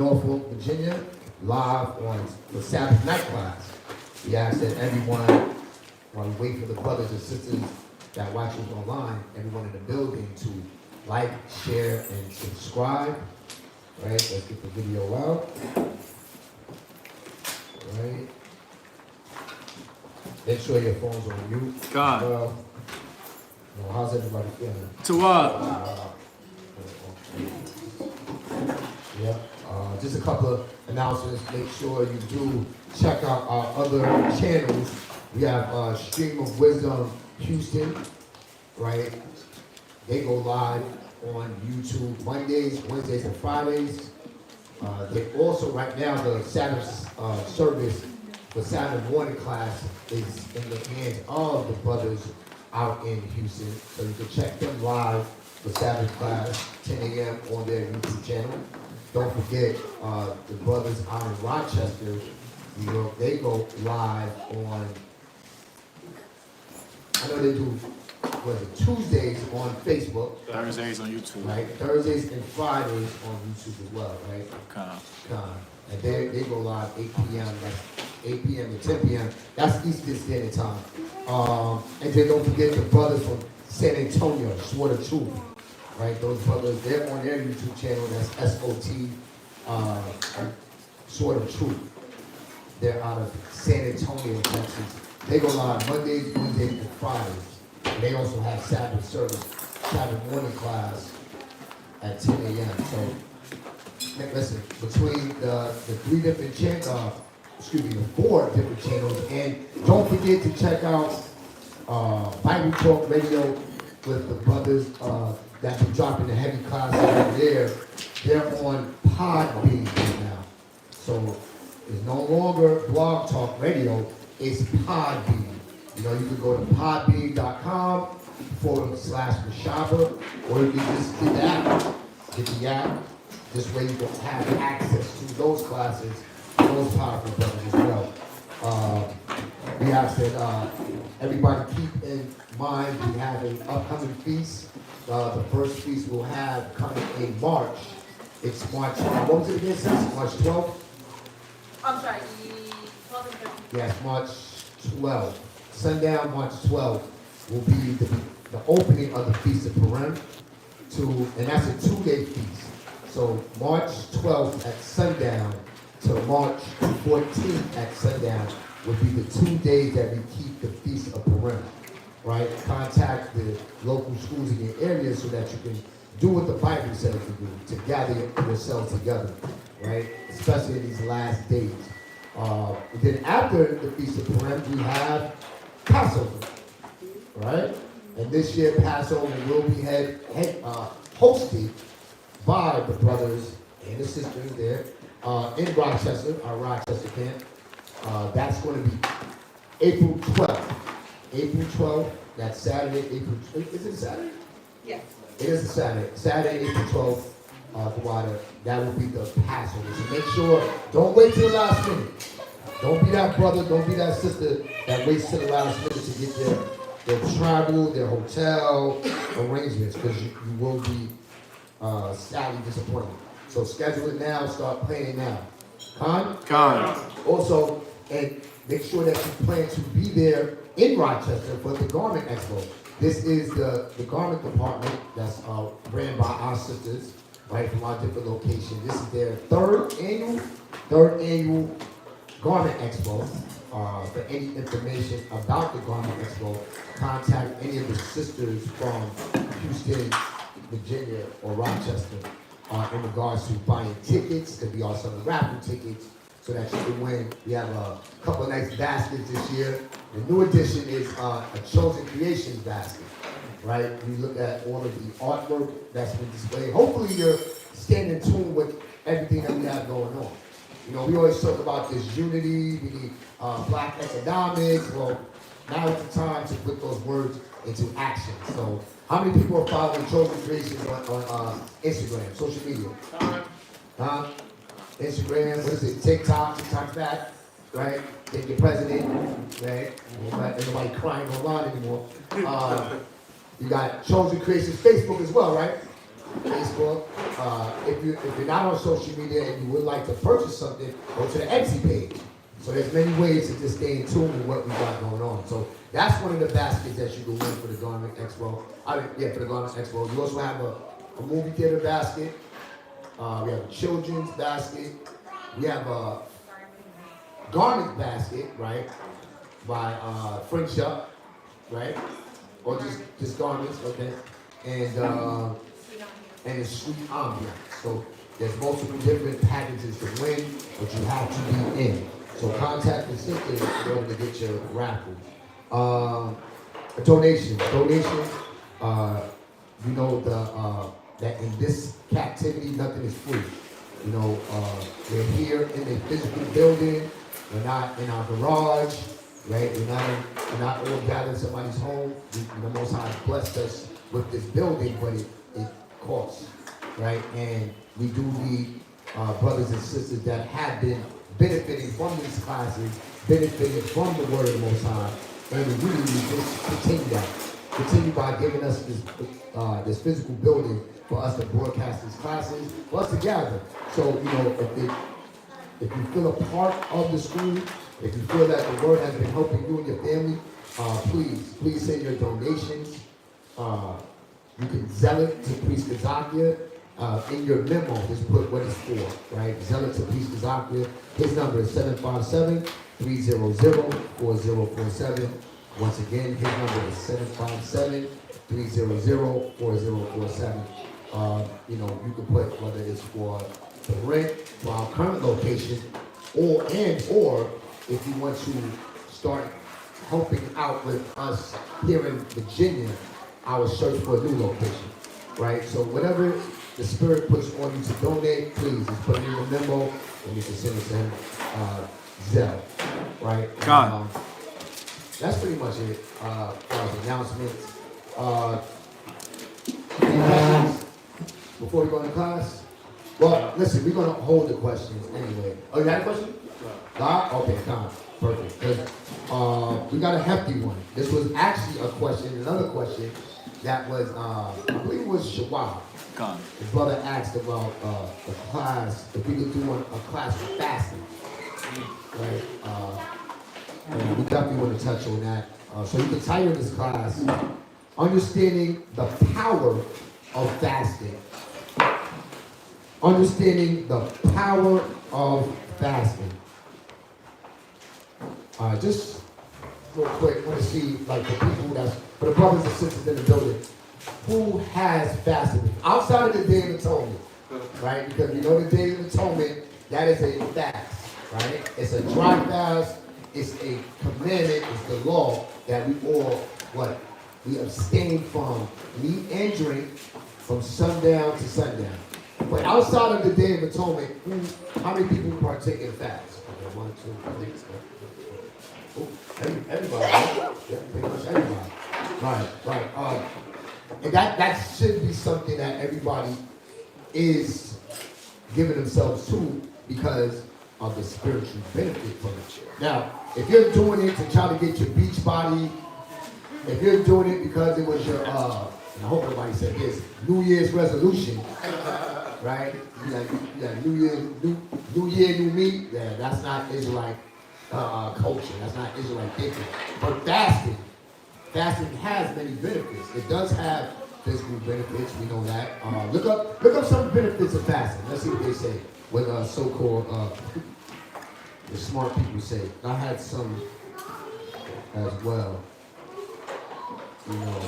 Norfolk, Virginia, live on the Sabbath night class. We ask that everyone, while we wait for the brothers and sisters that watch us online, everyone in the building to like, share, and subscribe. All right, let's get the video out. All right. Make sure your phone's on mute. God. Well, how's everybody feeling? To what? Yep. Just a couple of announcements. Make sure you do check out our other channels. We have Stream of Wisdom Houston, right? They go live on YouTube Mondays, Wednesdays, and Fridays. They also, right now, the Sabbath service for Saturday morning class is in the hands of the brothers out in Houston. So you can check them live for Sabbath class, 10 a.m. on their YouTube channel. Don't forget, the brothers out in Rochester, New York, they go live on, I know they do, Tuesdays on Facebook. Thursdays on YouTube. Right, Thursdays and Fridays on YouTube as well, right? And they go live 8 p.m., that's 8 p.m. to 10 p.m. That's Eastern Standard Time. And then don't forget the brothers from San Antonio, Sword of Truth. Right, those brothers, they're on their YouTube channel, that's S.O.W. Sword of Truth. They're out of San Antonio, Texas. They go live Mondays, Wednesdays, and Fridays. And they also have Sabbath service, Sabbath morning class at 10 a.m. So, listen, between the four different channels, and don't forget to check out Bible Talk Radio with the brothers that be dropping the heavy classes over there. They're on Podbean right now. So it's no longer Blog Talk Radio, it's Podbean. You know, you can go to podbean.com/Mashaba, or you can just get the app. Get the app. This way you can have access to those classes, those powerful brothers as well. We ask that everybody keep in mind we have an upcoming feast. The first feast we'll have coming in March. It's March, what was it again, sis? March 12th? I'm sorry, the 12th and 13th. Yes, March 12th. Sundown, March 12th will be the opening of the Feast of Purim, and that's a 2-day feast. So March 12th at sundown to March 14th at sundown will be the 2 days that we keep the Feast of Purim. Right? Contact the local schools in your area so that you can do what the Bible says to do, to gather yourselves together, right? Especially in these last days. Then after the Feast of Purim, we have Passover, right? And this year, Passover will be hosted by the brothers and the sisters there in Rochester, our Rochester camp. That's going to be April 12th. April 12th, that's Saturday, is it Saturday? Yes. It is a Saturday. Saturday, April 12th, that will be the Passover. So make sure, don't wait till the last minute. Don't be that brother, don't be that sister that waits till the last minute to get their travel, their hotel arrangements, because you will be sadly disappointed. So schedule it now, start planning now. Con. Also, and make sure that you plan to be there in Rochester for the Garment Expo. This is the garment department that's ran by our sisters, right, from our different locations. This is their third annual Garment Expo. For any information about the Garment Expo, contact any of the sisters from Houston, Virginia, or Rochester in regards to buying tickets, because we also have raffle tickets so that you can win. We have a couple of nice baskets this year. The new addition is a Chosen Creations basket, right? We look at all of the artwork that's been displayed. Hopefully you're staying in tune with everything that we have going on. You know, we always talk about this unity, we need black economics. Well, now is the time to put those words into action. So how many people are following Chosen Creations on Instagram, social media? Instagram, what is it, TikTok's back, right? Take your president, right? Ain't nobody crying online anymore. You got Chosen Creations Facebook as well, right? Facebook. If you're not on social media and you would like to purchase something, go to the Etsy page. So there's many ways to just stay in tune with what we got going on. So that's one of the baskets that you can win for the Garment Expo. For the Garment Expo. You also have a movie theater basket. We have a children's basket. We have a garment basket, right? By Friendship, right? Or just garments, okay? And it's sweet ambiance. So there's multiple different packages to win, but you have to be in. So contact the sister in order to get your raffle. Donations. You know that in this captivity, nothing is free. You know, we're here in a physical building. We're not in our garage, right? We're not all gathered in somebody's home. The Most High blessed us with this building, but it costs, right? And we do need brothers and sisters that have been benefiting from these classes, benefiting from the word of the Most High, and we really need to continue that. Continue by giving us this physical building for us to broadcast these classes, for us to gather. So, you know, if you feel a part of the school, if you feel that the word has been helping you and your family, please send your donations. You can zell it to Priest Kazakia. In your memo, just put what it's for, right? Zell it to Priest Kazakia. His number is 757-300-4047. Once again, his number is 757-300-4047. You know, you can put whether it's for the rent for our current location, or if you want to start helping out with us here in Virginia, our search for a new location, right? So whatever the Spirit puts on you to donate, please just put it in the memo and you can send it to him, Zell, right? God. That's pretty much it for the announcements. Any questions before we go into class? Well, listen, we're going to hold the questions anyway. Oh, you had a question? God? Okay, God. Perfect. Because we got a hefty one. This was actually a question, another question that was, I believe it was Shawab. God. His brother asked about a class, if we could do a class with fasting. Right? And we definitely want to touch on that. So you can title this class, Understanding the Power of Fasting. Understanding the Power of Fasting. Just real quick, I want to see, like, for the brothers and sisters in the building, who has fasted outside of the Day of Atonement, right? Because we know the Day of Atonement, that is a fast, right? It's a dry fast. It's a commandment. It's the law that we all we abstain from meat and drink from sundown to sundown. But outside of the Day of Atonement, how many people partake in fast? Okay, 1, 2, 3, 4. Everybody, right? Yeah, pretty much everybody. Right. And that should be something that everybody is giving themselves to because of the spiritual benefit from it. Now, if you're doing it to try to get your beach body, if you're doing it because it was your, and I hope nobody said this, New Year's resolution, right? Yeah, New Year, new me. Yeah, that's not Israelite culture. That's not Israelite thinking. But fasting has many benefits. It does have physical benefits. We know that. Look up some benefits of fasting. Let's see what they say. What so-called the smart people say. I had some as well. You know,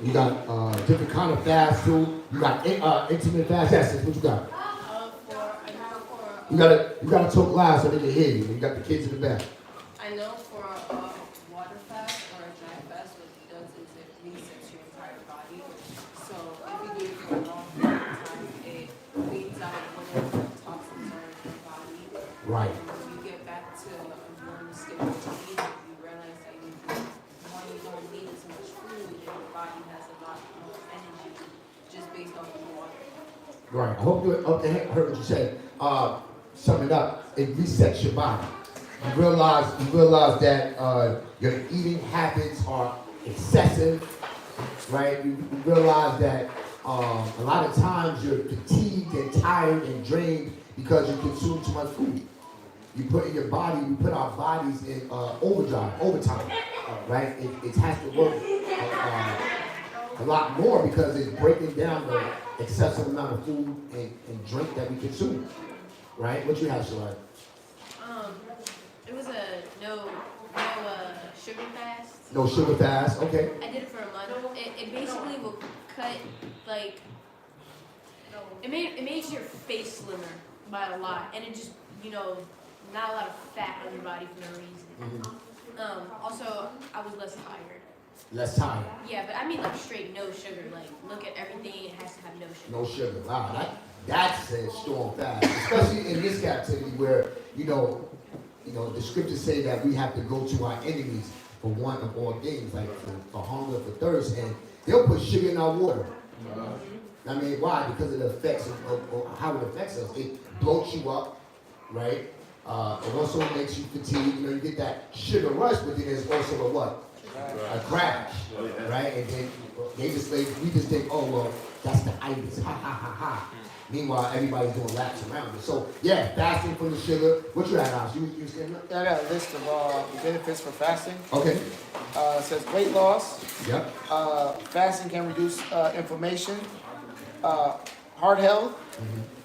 you got different kind of fast too. You got intimate fast. Yes, what you got? You gotta talk loud so they can hear you. You got the kids in the back. I know for water fast or a dry fast, what it does is it resets your entire body. So if you do it for a long period of time, it cleans out whatever toxins are in your body. Right. And when you get back to a normal state of eating, you realize that you don't need as much food and your body has a lot more energy just based off of water. Right. I hope you heard what you said. Sum it up. It resets your body. You realize that your eating habits are excessive, right? You realize that A lot of times you're fatigued and tired and drained because you consume too much food. You put in your body, we put our bodies in overtime, right? It has to work a lot more because it's breaking down the excessive amount of food and drink that we consume, right? What you have, Shalai? It was a no sugar fast. No sugar fast, okay. I did it for a month. It basically will cut like it made your face slimmer by a lot, and it just not a lot of fat on your body for no reason. Mm-hmm. Also, I was less tired. Less time. Yeah, but I mean like straight no sugar. Like look at everything; it has to have no sugar. No sugar. Wow, that's a strong fast, especially in this captivity where the scriptures say that we have to go to our enemies for one of all things, like for hunger, for thirst, and they'll put sugar in our water. I mean, why? Because of the effects of how it affects us. It bloats you up, right? It also makes you fatigued. You get that sugar rush, but then there's also a what? A crash, right? And then we just think, oh well, that's the itis. Ha ha ha ha. Meanwhile, everybody's doing laps around it. So yeah, fasting from the sugar. What you had, Osh? You saying that? I got a list of benefits for fasting. Okay. It says weight loss. Yep. Fasting can reduce inflammation, heart health,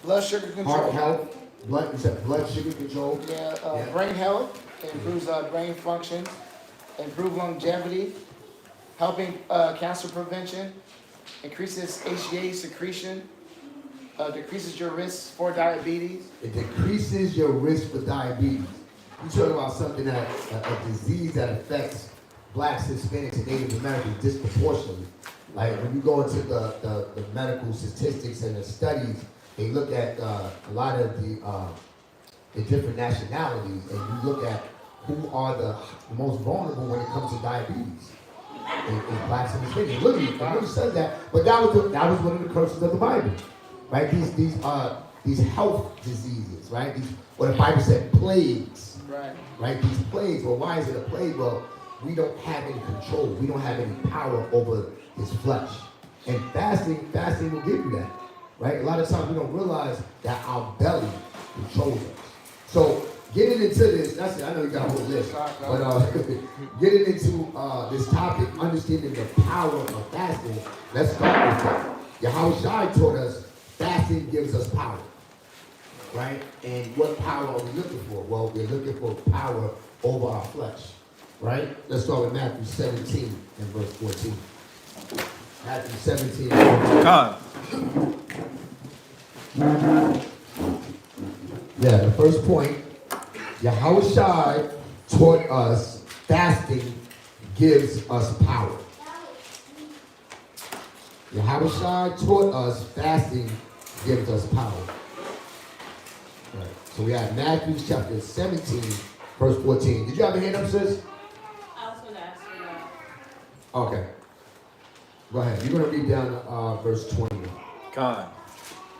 blood sugar control. Heart health. You said blood sugar control. Yeah, brain health, improves brain function, improve longevity, helping cancer prevention, increases HGH secretion, decreases your risk for diabetes. It decreases your risk for diabetes. You're talking about something that, a disease that affects blacks, Hispanics, and Native Americans disproportionately. Like when you go into the medical statistics and the studies, they look at a lot of the different nationalities, and you look at who are the most vulnerable when it comes to diabetes. In blacks and Hispanics. It really says that, but that was one of the curses of the Bible, right? These health diseases, right? What the Bible said, plagues, right? These plagues. Well, why is it a plague? Well, we don't have any control. We don't have any power over his flesh, and fasting will give you that, right? A lot of times we don't realize that our belly controls us. So getting into this, that's it. I know you got a whole list, but getting into this topic, understanding the power of fasting, let's start with that. Yahushua taught us fasting gives us power, right? And what power are we looking for? Well, we're looking for power over our flesh, right? Let's start with Matthew 17 and verse 14. Matthew 17 God. Yeah, the first point, Yahushua taught us fasting gives us power. Yahushua taught us fasting gives us power. Right. So we have Matthew chapter 17, verse 14. Did you have a hand up, sis? I was going to ask you that. Okay. Go ahead. You're going to read down verse 20. God.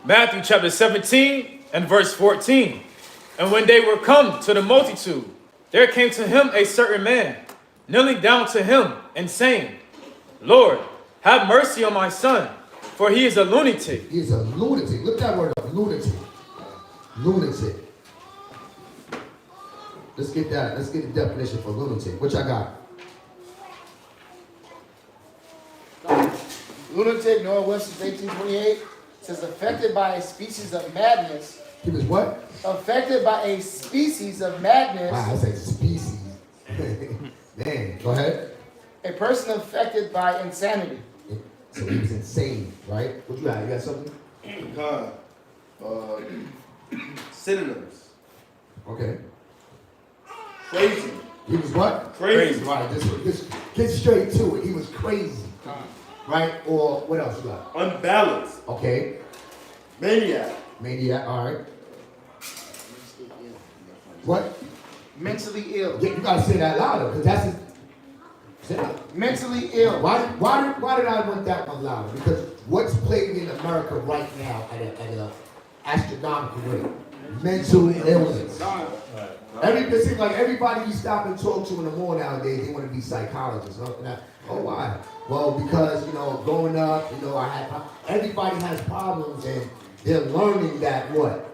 Matthew chapter 17 and verse 14. And when they were come to the multitude, there came to him a certain man, kneeling down to him and saying, Lord, have mercy on my son, for he is a lunatic. He is a lunatic. Look at that word up, lunatic. Lunatic. Let's get that. Let's get the definition for lunatic. What y'all got? Lunatic, Noah Webster's 1828, says affected by a species of madness. He was what? Affected by a species of madness. Wow, that's like species. Man, go ahead. A person affected by insanity. So he was insane, right? What you got? You got something? God. Synonyms. Okay. Crazy. He was what? Crazy. Right, just get straight to it. He was crazy. Right? Or what else you got? Unbalanced. Okay. Maniac. Maniac, all right. What? Mentally ill. Yeah, you gotta say that louder, because that's his. Say that. Mentally ill. Why did I want that one louder? Because what's plaguing America right now at an astronomical rate? Mental illness. It seems like everybody you stop and talk to in the mall nowadays, they want to be psychologists. Oh, why? Well, because, growing up, everybody has problems and they're learning that what?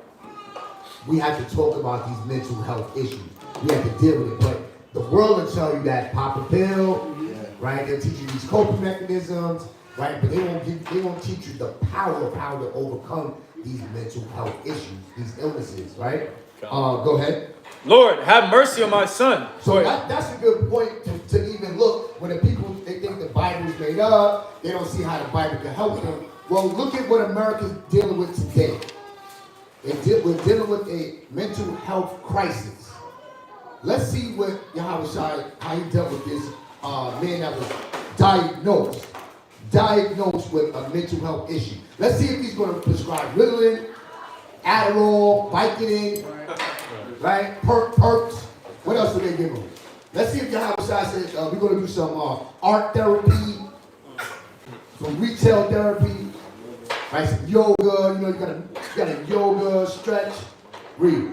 We have to talk about these mental health issues. We have to deal with it. But the world will tell you that pop a pill, right? They'll teach you these coping mechanisms, right? But they won't teach you the power of how to overcome these mental health issues, these illnesses, right? Go ahead. Lord, have mercy on my son. So that's a good point to even look when the people, they think the Bible's made up, they don't see how the Bible can help them. Well, look at what America's dealing with today. We're dealing with a mental health crisis. Let's see what Yahweh Shai, how he dealt with this man that was diagnosed with a mental health issue. Let's see if he's going to prescribe Ritalin, Adderall, Vicodin, right? Perks. What else do they give him? Let's see if Yahweh Shai says we're going to do some art therapy, some retail therapy, right? Some yoga. You got a yoga stretch. Read.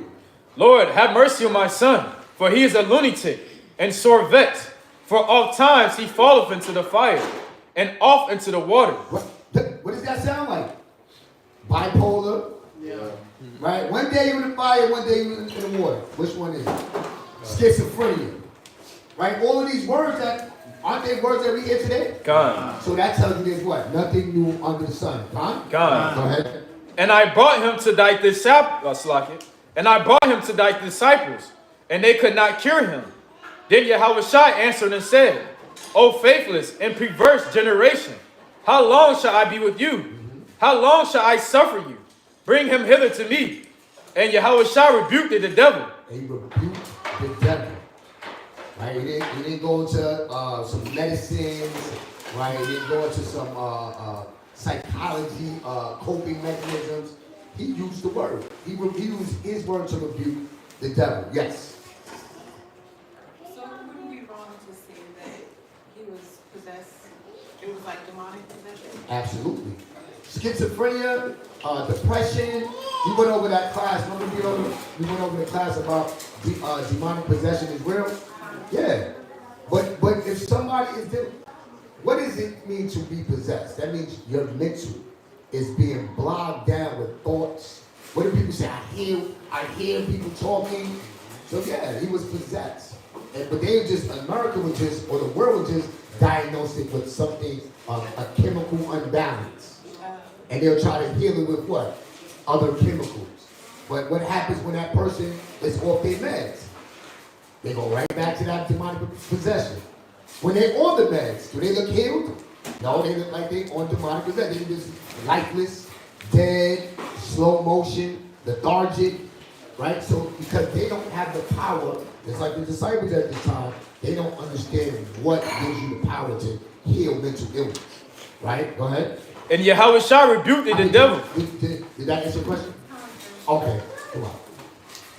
Lord, have mercy on my son, for he is a lunatic and sore vexed. For oft times he falleth into the fire, and off into the water. What does that sound like? Bipolar. Yeah. Right? One day you're in the fire, one day you're in the water. Which one is it? Schizophrenia. Right? All of these words aren't they words that we hear today? God. So that tells you there's what? Nothing new under the sun. Huh? God. Go ahead. And I brought him to thy disciples, and they could not cure him. Then Yahweh Shai answered and said, O faithless and perverse generation, how long shall I be with you? How long shall I suffer you? Bring him hither to me. And Yahweh Shai rebuked the devil. He rebuked the devil. Right? He didn't go into some medicines. Right? He didn't go into some psychology, coping mechanisms. He used the word. He used his word to rebuke the devil. Yes. So would it be wrong to say that he was possessed? It was like demonic possession? Absolutely. Schizophrenia, depression. We went over that class. Remember we went over the class about demonic possession is real? Yeah. But if somebody is dealing, what does it mean to be possessed? That means your mental is being bogged down with thoughts. What do people say? I hear people talking. So yeah, he was possessed. But America was just, or the world was just diagnosed it with something, a chemical unbalance. And they'll try to heal it with what? Other chemicals. But what happens when that person is off their meds? They go right back to that demonic possession. When they're on the meds, do they look healed? No, they look like they're on demonic possession. They're just lifeless, dead, slow motion, lethargic, right? So because they don't have the power, it's like the disciples at this time, they don't understand what gives you the power to heal mental illness, right? Go ahead. And Yahweh Shai rebuked the devil. Did that answer your question? Okay, come on.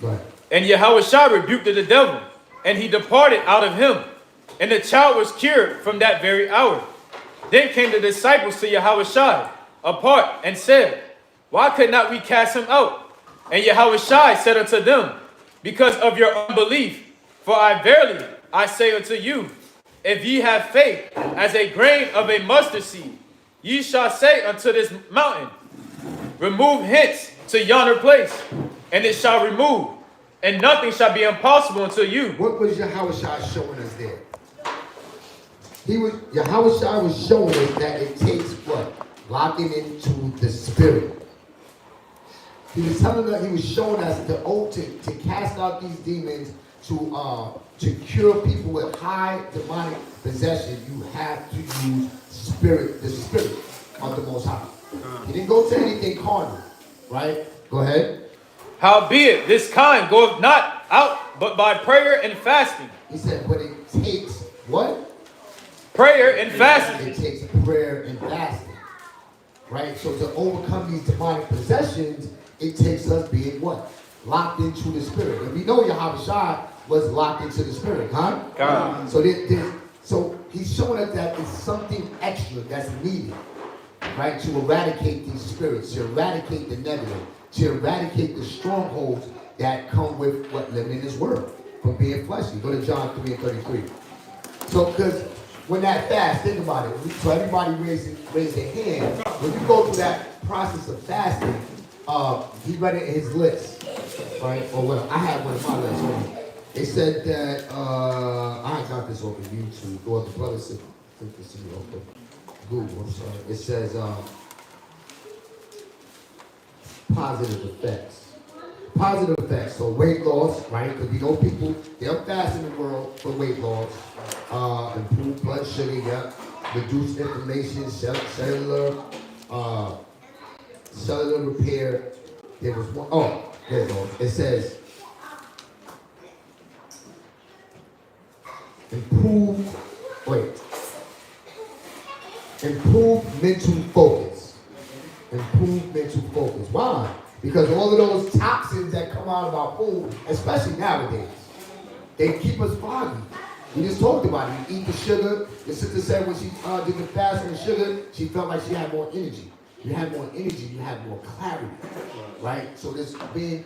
Go ahead. And Yahweh Shai rebuked the devil, and he departed out of him. And the child was cured from that very hour. Then came the disciples to Yahweh Shai apart and said, Why could not we cast him out? And Yahweh Shai said unto them, Because of your unbelief. For verily I say unto you, if ye have faith as a grain of a mustard seed, ye shall say unto this mountain, Remove hence to yonder place, and it shall remove, and nothing shall be impossible unto you. What was Yahweh Shai showing us there? Yahweh Shai was showing us that it takes what? Locking into the spirit. He was showing us to cast out these demons, to cure people with high demonic possession. You have to use the spirit of the Most High. He didn't go to anything carnal, right? Go ahead. Howbeit, this kind goeth not out but by prayer and fasting. He said, but it takes what? Prayer and fasting. It takes prayer and fasting, right? So to overcome these demonic possessions, it takes us being what? Locked into the spirit. And we know Yahweh Shai was locked into the spirit, huh? God. So he's showing us that it's something extra that's needed, right? To eradicate these spirits, to eradicate the negative, to eradicate the strongholds that come with what living in this world, from being fleshly. Go to John 3:33. So, because when that fast, think about it. So everybody raise their hand. When you go through that process of fasting, he read it in his list, right? Or well, I had one of my lists on it. It said that I got this off of YouTube, or the brother said this to me off of Google. I'm sorry. It says positive effects. Positive effects. So weight loss, right? Because we know people they'll fast in the world for weight loss, improve blood sugar, yeah, reduce inflammation, cellular repair. There was one. Oh, there it goes. It says improve mental focus. Improve mental focus. Why? Because all of those toxins that come out of our food, especially nowadays, they keep us foggy. We just talked about it. You eat the sugar. Your sister said when she did the fast on the sugar, she felt like she had more energy. You have more energy, you have more clarity, right? So this being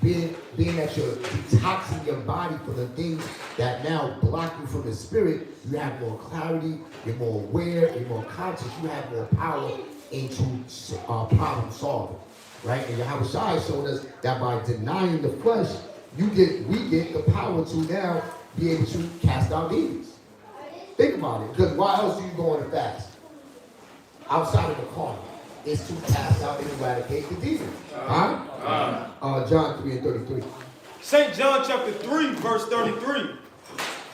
that you're detoxing your body from the things that now block you from the spirit, you have more clarity, you're more aware, you're more conscious, you have more power into problem solving, right? And Yahweh Shai showed us that by denying the flesh, we get the power to now be able to cast out demons. Think about it, because why else do you go on a fast? Outside of the carnal, is to cast out and eradicate the demons. John 3:33. St. John chapter 3, verse 33.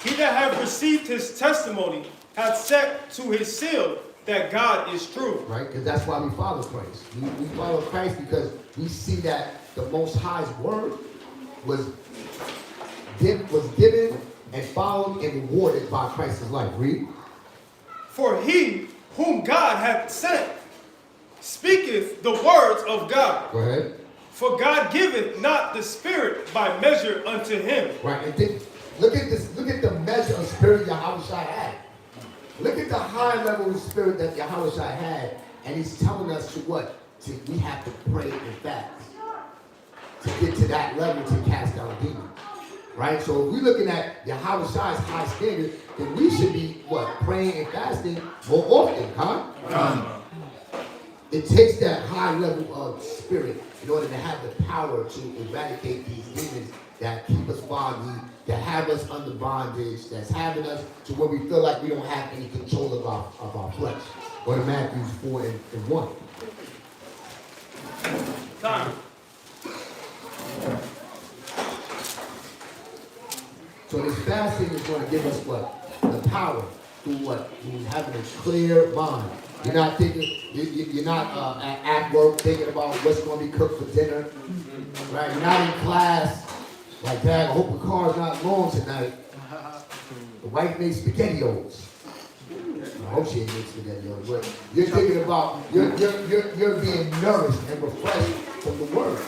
He that hath received his testimony hath set to his seal that God is true. Right? Because that's why we follow Christ. We follow Christ because we see that the Most High's word was given and followed and rewarded by Christ's life. Read. For he whom God hath sent speaketh the words of God. Go ahead. For God giveth not the Spirit by measure unto him. Right, and think, look at this. Look at the measure of spirit Yahweh Shai had. Look at the high level of spirit that Yahweh Shai had, and he's telling us to what? We have to pray and fast to get to that level to cast out demons. Right? So if we're looking at Yahweh Shai's high standard, then we should be what? Praying and fasting more often, huh? It takes that high level of spirit in order to have the power to eradicate these demons that keep us foggy, that have us under bondage, that's having us to where we feel like we don't have any control of our flesh. Go to Matthew 4 and 1. Time. So this fasting is going to give us what? The power through what? Through having a clear mind. You're not thinking, you're not at work thinking about what's going to be cooked for dinner, right? You're not in class, like, Dad, I hope the car's not long tonight. The wife made SpaghettiOs. I hope she ain't made SpaghettiOs, but you're thinking about, you're being nourished and refreshed from the Word,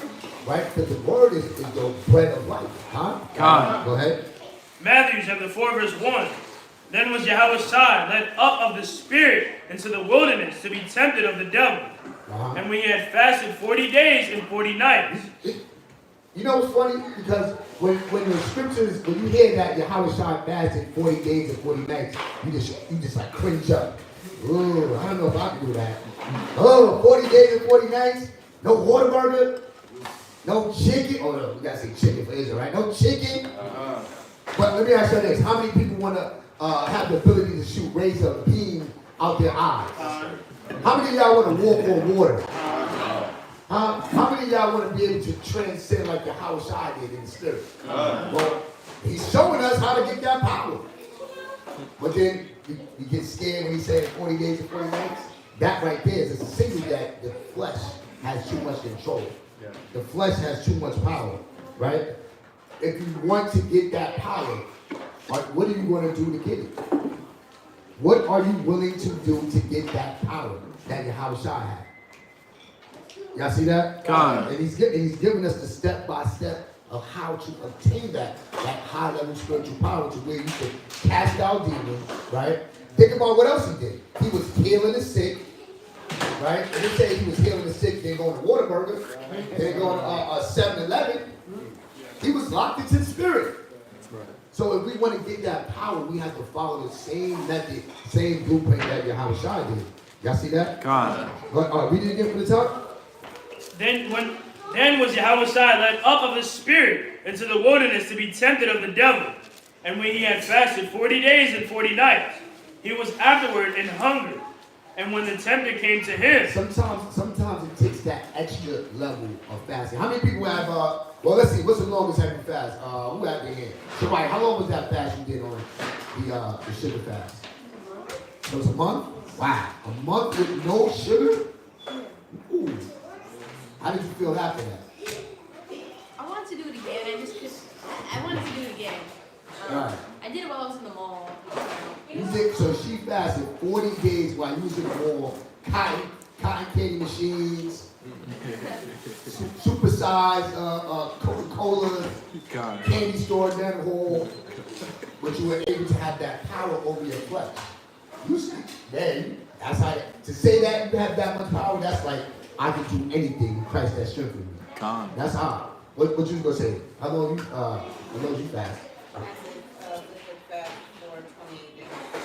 right? Because the Word is the bread of life, huh? God. Go ahead. Matthew chapter 4, verse 1. Then was Yahweh Shai led up of the Spirit into the wilderness to be tempted of the devil. And when he had fasted 40 days and 40 nights. You know what's funny? Because when the scriptures, when you hear that Yahweh Shai fasted 40 days and 40 nights, you just like cringe up. Ooh, I don't know if I can do that. Oh, 40 days and 40 nights? No Whataburger? No chicken? Oh no, we gotta say chicken for Israel, right? No chicken? But let me ask you this. How many people want to have the ability to shoot razor beam out their eyes? How many of y'all want to walk on water? How many of y'all want to be able to transcend like Yahweh Shai did in the spirit? Well, he's showing us how to get that power. But then you get scared when he said 40 days and 40 nights. That right there is a signal that the flesh has too much control. The flesh has too much power, right? If you want to get that power, what are you going to do to get it? What are you willing to do to get that power that Yahweh Shai had? Y'all see that? God. And he's giving us the step-by-step of how to obtain that high-level spiritual power to where you can cast out demons, right? Think about what else he did. He was healing the sick, right? And they say he was healing the sick, they're going to Whataburger, they're going to 7-Eleven. He was locked into the spirit. So if we want to get that power, we have to follow the same method, same blueprint that Yahweh Shai did. Y'all see that? God. Read it again from the top. Then was Yahushua led up of the Spirit into the wilderness to be tempted of the devil. And when he had fasted 40 days and 40 nights, he was afterward in hunger. And when the tempter came to him, Sometimes it takes that extra level of fasting. How many people have, well, let's see, what's the longest have you fast? Who had their hand? Somebody, how long was that fast you did on the sugar fast? It was a month? Wow, a month with no sugar? Ooh. How did you feel after that? I wanted to do it again. I wanted to do it again. Right. I did it while I was in the mall. So she fasted 40 days while you was in the mall, cotton candy machines, supersized Coca-Cola, candy store down the hall, but you were able to have that power over your flesh. You see, man, that's how, to say that you have that much power, that's like, I can do anything with Christ that strengthens me. That's hard. What you was gonna say? How long you fast?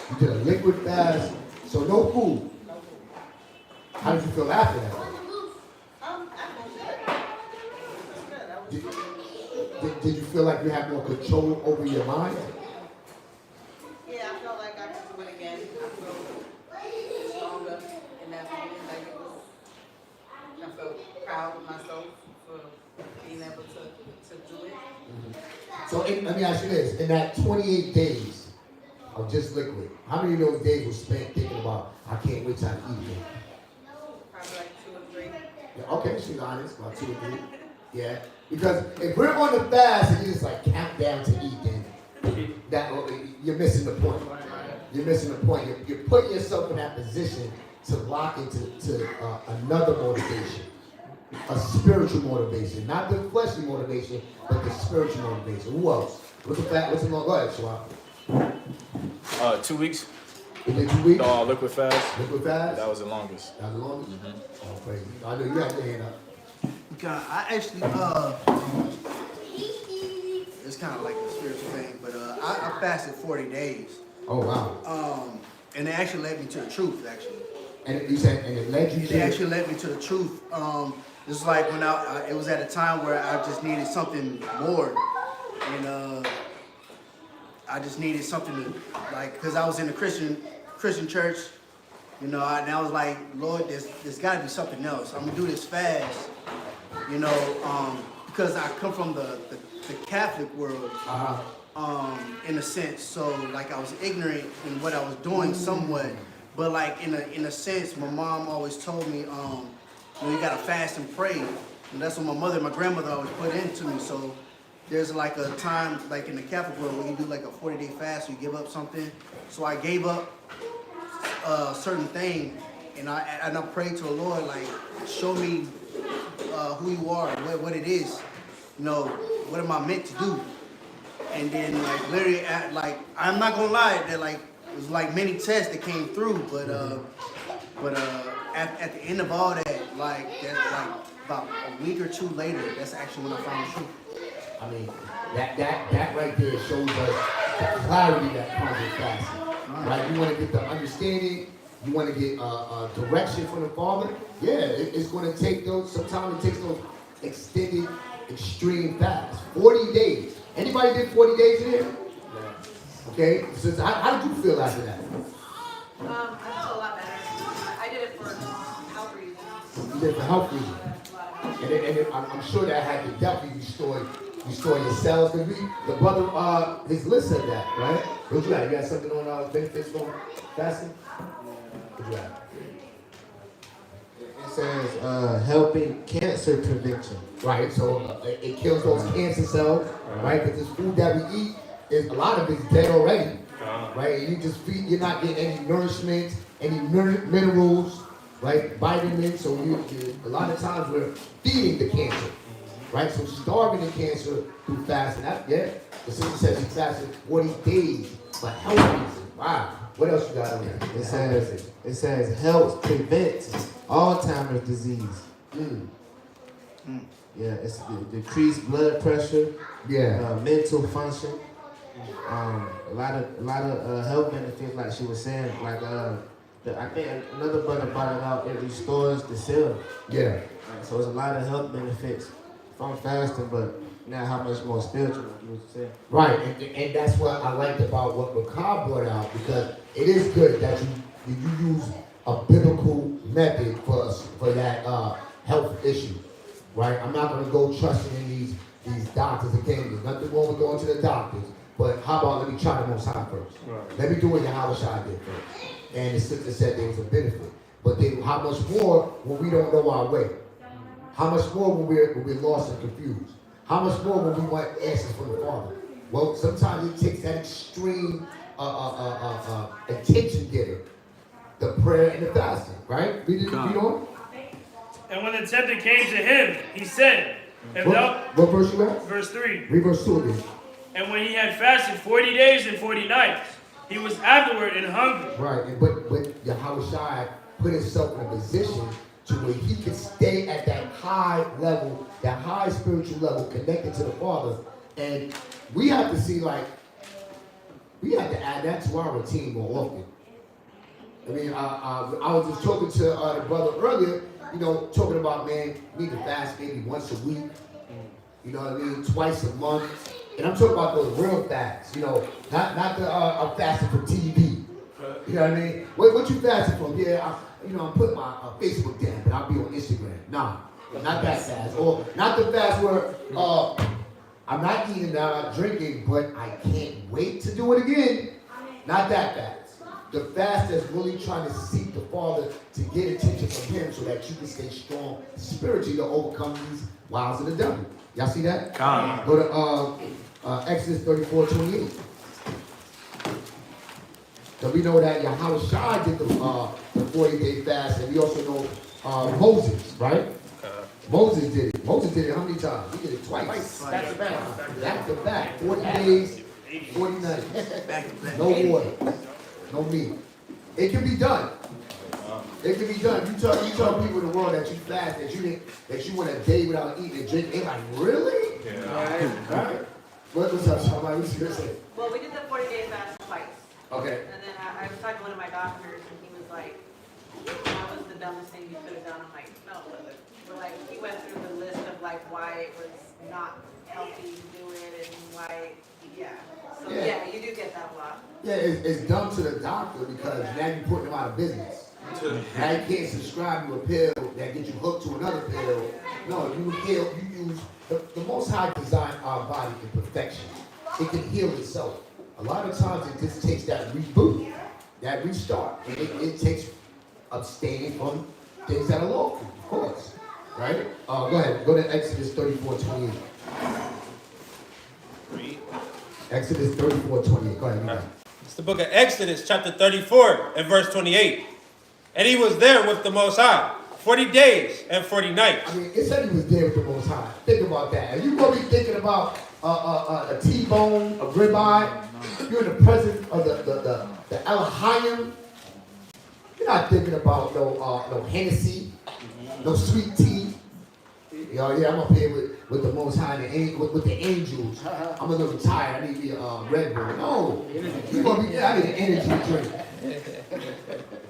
You did a liquid fast, so no food. How did you feel after that? Did you feel like you had more control over your mind? Yeah, I felt like I could do it again. I feel stronger in that moment. I felt proud of myself for being able to do it. So let me ask you this: in that 28 days of just liquid, how many of those days were spent thinking about, I can't wait till I eat again? Probably like 2 or 3. Yeah, okay, she's honest, about 2 or 3. Yeah, because if we're on the fast and you just like count down to eat, then you're missing the point. You're missing the point. You're putting yourself in that position to lock into another motivation, a spiritual motivation, not the fleshly motivation, but the spiritual motivation. Who else? What's the long? Go ahead, Schwab. 2 weeks. You did 2 weeks? Liquid fast. Liquid fast? That was the longest. That was the longest? Mm-hmm. Oh, crazy. I know you had your hand up. God, I actually, it's kind of like a spiritual thing, but I fasted 40 days. Oh, wow. And it actually led me to the truth, actually. And you said, and it led you to? It actually led me to the truth. It's like when it was at a time where I just needed something more. And I just needed something to, like, because I was in a Christian church, you know, and I was like, Lord, there's got to be something else. I'm going to do this fast, you know, because I come from the Catholic world, in a sense. So, like, I was ignorant in what I was doing somewhat. But, like, in a sense, my mom always told me, you know, you got to fast and pray. And that's what my grandmother always put into me. So, there's like a time, like in the Catholic world, where you do like a 40-day fast, you give up something. So I gave up a certain thing, and I prayed to the Lord, like, show me who you are, what it is, you know, what am I meant to do? And then, like, literally, like, I'm not gonna lie, that like it was like many tests that came through, but at the end of all that, like, that's like about a week or 2 later, that's actually when I found the truth. I mean, that right there shows us the clarity that comes with fasting. Right? You want to get the understanding, you want to get direction from the Father. Yeah, it's going to take those, sometimes it takes those extended, extreme fasts. 40 days. Anybody did 40 days in here? Okay, so how did you feel after that? I felt a lot better. I did it for health reasons. You did it for health reasons. And I'm sure that had to definitely restore your cells. Because the brother, his list said that, right? What you got? You got something on benefits from fasting? What you got? It says helping cancer prevention. Right, so it kills those cancer cells, right? Because this food that we eat, a lot of it's dead already, right? And you just feed, you're not getting any nourishment, any minerals, right? Vitamins. So a lot of times we're feeding the cancer, right? So starving the cancer through fasting. The sister says she fasted 40 days for health reasons. Wow. What else you got on there? It says helps prevent Alzheimer's disease. Yeah, it's decreased blood pressure, mental function, A lot of health benefits, like she was saying. Like I think another brother brought it out. It restores the cell. Yeah. So it's a lot of health benefits from fasting, but now how much more spiritual, like you was saying. Right, and that's what I liked about what Macab brought out, because it is good that you use a biblical method for that health issue, right? I'm not going to go trusting in these doctors again. There's nothing wrong with going to the doctors, but how about let me try the Most High first? Right. Let me do what Yahweh Shai did first. And the sister said there was a benefit, but then how much more when we don't know our way? How much more when we're lost and confused? How much more when we want answers from the Father? Well, sometimes it takes that extreme attention getter, the prayer and the fasting, right? Read on. And when the tempter came to him, he said, what verse you at? Verse 3. Read verse 2 again. And when he had fasted 40 days and 40 nights, he was afterward and hungry. Right, but Yahweh Shai put himself in a position to where he could stay at that high level, that high spiritual level, connected to the Father. And we have to see, like, we have to add that to our routine more often. I mean, I was just talking to the brother earlier, you know, talking about, man, we need to fast maybe once a week, you know what I mean, twice a month. And I'm talking about those real fasts, you know, not the I'm fasting for TV. You know what I mean? What you fasting from? Yeah, I'm putting my Facebook down, but I'll be on Instagram. Nah, not that fast. Or not the fast where I'm not eating, I'm not drinking, but I can't wait to do it again. Not that fast. The fast that's really trying to seek the Father to get attention from Him so that you can stay strong spiritually to overcome these wiles of the devil. Y'all see that? Go to Exodus 34:28. So we know that Yahweh Shai did the 40-day fast, and we also know Moses, right? Moses did it. Moses did it how many times? He did it twice. Back to back. Back to back. 40 days, 40 nights. No water. No meat. It can be done. It can be done. You tell people in the world that you fast, that you went a day without eating and drinking. They're like, really? Yeah. All right. What's up, somebody? What's your say? Well, we did the 40-day fast twice. Okay. And then I was talking to one of my doctors, and he was like, that was the dumbest thing you could have done. I'm like, no, it wasn't. But like, he went through the list of like why it was not healthy to do it and why, yeah. So yeah, you do get that a lot. Yeah, it's dumb to the doctor because now you're putting them out of business. Now you can't subscribe to a pill that gets you hooked to another pill. No, you use the Most High designed our body in perfection. It can heal itself. A lot of times it just takes that reboot, that restart. It takes abstaining from things that are lawful, of course. Right? Go ahead. Go to Exodus 34:28. Exodus 34:28. Go ahead. It's the book of Exodus, chapter 34, and verse 28. And he was there with the Most High 40 days and 40 nights. I mean, it said he was there with the Most High. Think about that. Are you going to be thinking about a T-bone, a ribeye? You're in the presence of the Elohim. You're not thinking about no Hennessy, no sweet tea. You know, yeah, I'm up here with the Most High, with the angels. I'm a little tired. I need me a Red Bull. No, you're going to be, I need an energy drink.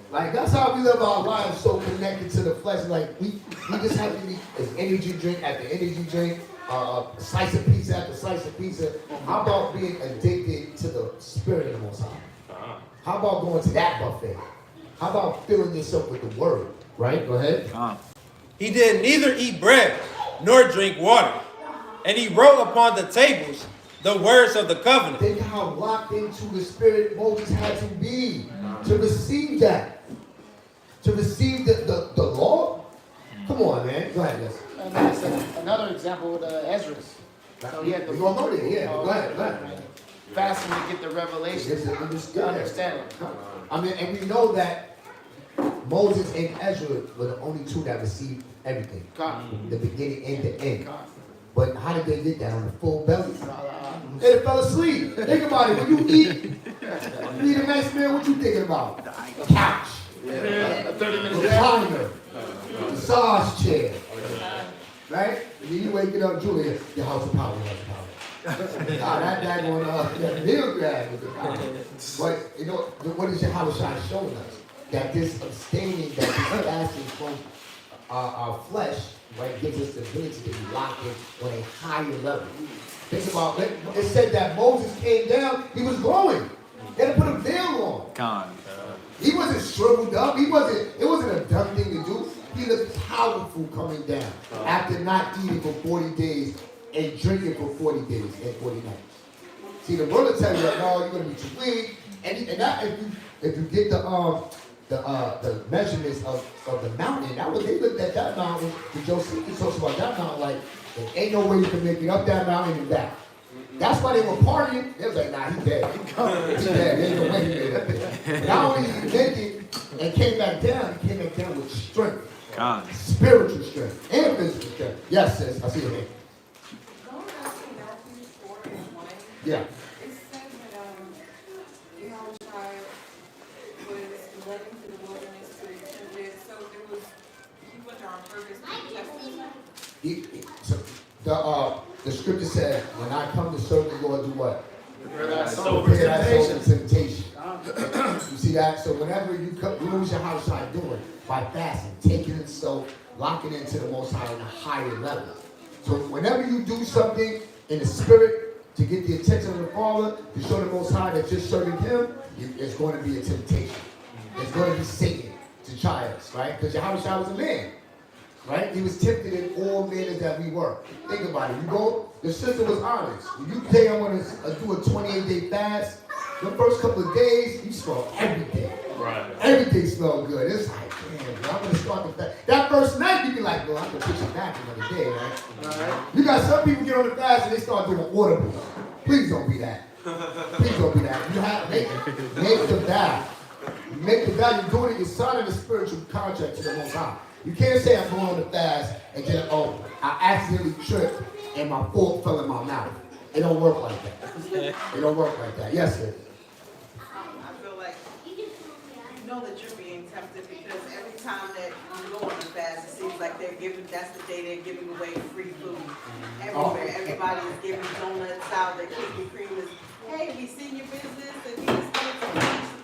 Like, that's how we live our lives, so connected to the flesh. Like, we just have to be an energy drink after energy drink, a slice of pizza after slice of pizza. How about being addicted to the spirit of the Most High? How about going to that buffet? How about filling yourself with the word? Right? Go ahead. He did neither eat bread nor drink water. And he wrote upon the tables the words of the covenant. Think how locked into the spirit Moses had to be to receive that. To receive the law? Come on, man. Go ahead, yes. And that's another example with Ezra. So he had the Go ahead. fasting to get the revelation, to understand it. I mean, and we know that Moses and Ezra were the only two that received everything. The beginning and the end. But how did they get that on the full belly? They fell asleep. Think about it. When you eat a nice meal, what you thinking about? The couch. A 30-minute recliner. Massage chair. Right? And then you waking up, Julia, your house of power, That daggone that meal grab was the problem. But you know, what is Yahushua showing us? That this abstaining, that this fasting from our flesh, right, gives us the ability to be locked in on a higher level. Think about it. It said that Moses came down, he was glowing. They had to put a veil on. He wasn't shriveled up. It wasn't a dumb thing to do. He looked powerful coming down after not eating for 40 days and drinking for 40 days and 40 nights. See, the world will tell you that, no, you're going to be too weak. And that, if you get the measurements of the mountain, that was, they looked at that mountain, the Josephus talks about that mountain like, there ain't no way you can make it up that mountain and back. That's why they were partying. They was like, nah, he dead. He dead. There ain't no way he made it up there. Not only did he make it and came back down, he came back down with strength. God. Spiritual strength and physical strength. Yes, sis, I see your hand. Going back to Matthew 4:1. Yeah. It says that Yahushua was led into the wilderness to be tempted. So it was he went there on purpose to be tested. The scripture said, when I come to serve the Lord, do what? Prepare thy soul for temptation. You see that? So whenever you come, you know what your house is doing? By fasting, taking itself, locking into the Most High on a higher level. So whenever you do something in the spirit to get the attention of the Father, to show the Most High that you're serving Him, it's going to be a temptation. It's going to be Satan to try us, right? Because Yahushua was a man. Right? He was tempted in all manners that we were. Think about it. You go, the sister was honest. When you say I want to do a 28-day fast, the first couple of days, you smell everything. Right. Everything smells good. It's like, damn, bro, I'm going to start the fast. That first night, you be like, well, I'm going to push it back another day, right? Right. You got some people get on the fast and they start doing audibles. Please don't be that. Please don't be that. You have to make the vow. You make the vow. You're doing it. You're signing a spiritual contract to the Most High. You can't say I'm going on the fast and then, oh, I accidentally tripped and my fork fell in my mouth. It don't work like that. It don't work like that. Yes, sir. I feel like you know that you're being tempted because every time that you go on the fast, it seems like that's the day they're giving away free food. Everywhere. Everybody is giving donuts out. Their Krispy Kreme is, hey, we seen your business and we just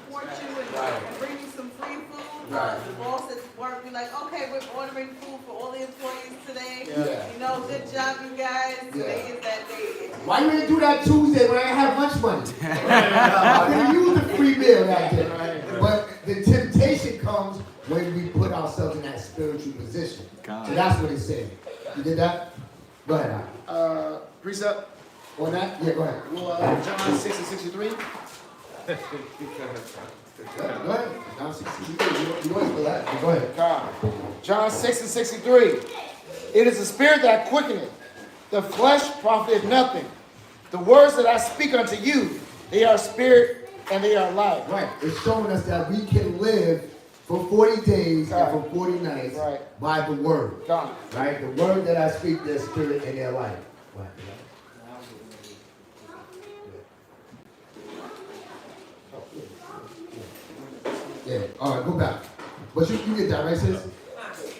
wanted to support you and bring you some free food. The boss at work be like, okay, we're ordering food for all the employees today. Yeah. You know, good job, you guys. Today is that day. Why you didn't do that Tuesday when I didn't have lunch money? I could have used a free meal that day. But the temptation comes when we put ourselves in that spiritual position. So that's what it's saying. You did that? Go ahead. Precept on that? Yeah, go ahead. Well, John 6 and 63. Go ahead. John 6 and 63. You want to that? Go ahead. God. John 6 and 63. It is the spirit that quickeneth. The flesh profiteth nothing. The words that I speak unto you, they are spirit and they are life. Right. It's showing us that we can live for 40 days and for 40 nights by the word. God. Right? The word that I speak, their spirit and their life. Right. Yeah. All right, go back. But you get that, right, sis?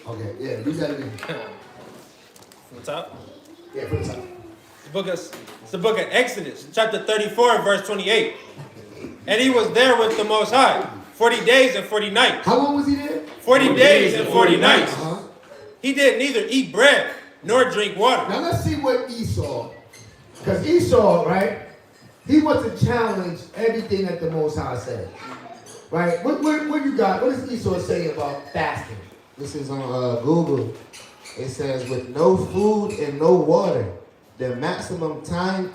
Okay, yeah, you got it in. From the top? Yeah, from the top. It's the book of Exodus, chapter 34, verse 28. And he was there with the Most High 40 days and 40 nights. How long was he there? 40 days and 40 nights. He did neither eat bread nor drink water. Now let's see what Esau, because Esau, right, he wants to challenge everything that the Most High said. Right? What you got? What does Esau say about fasting? This is on Google. It says, with no food and no water, the maximum time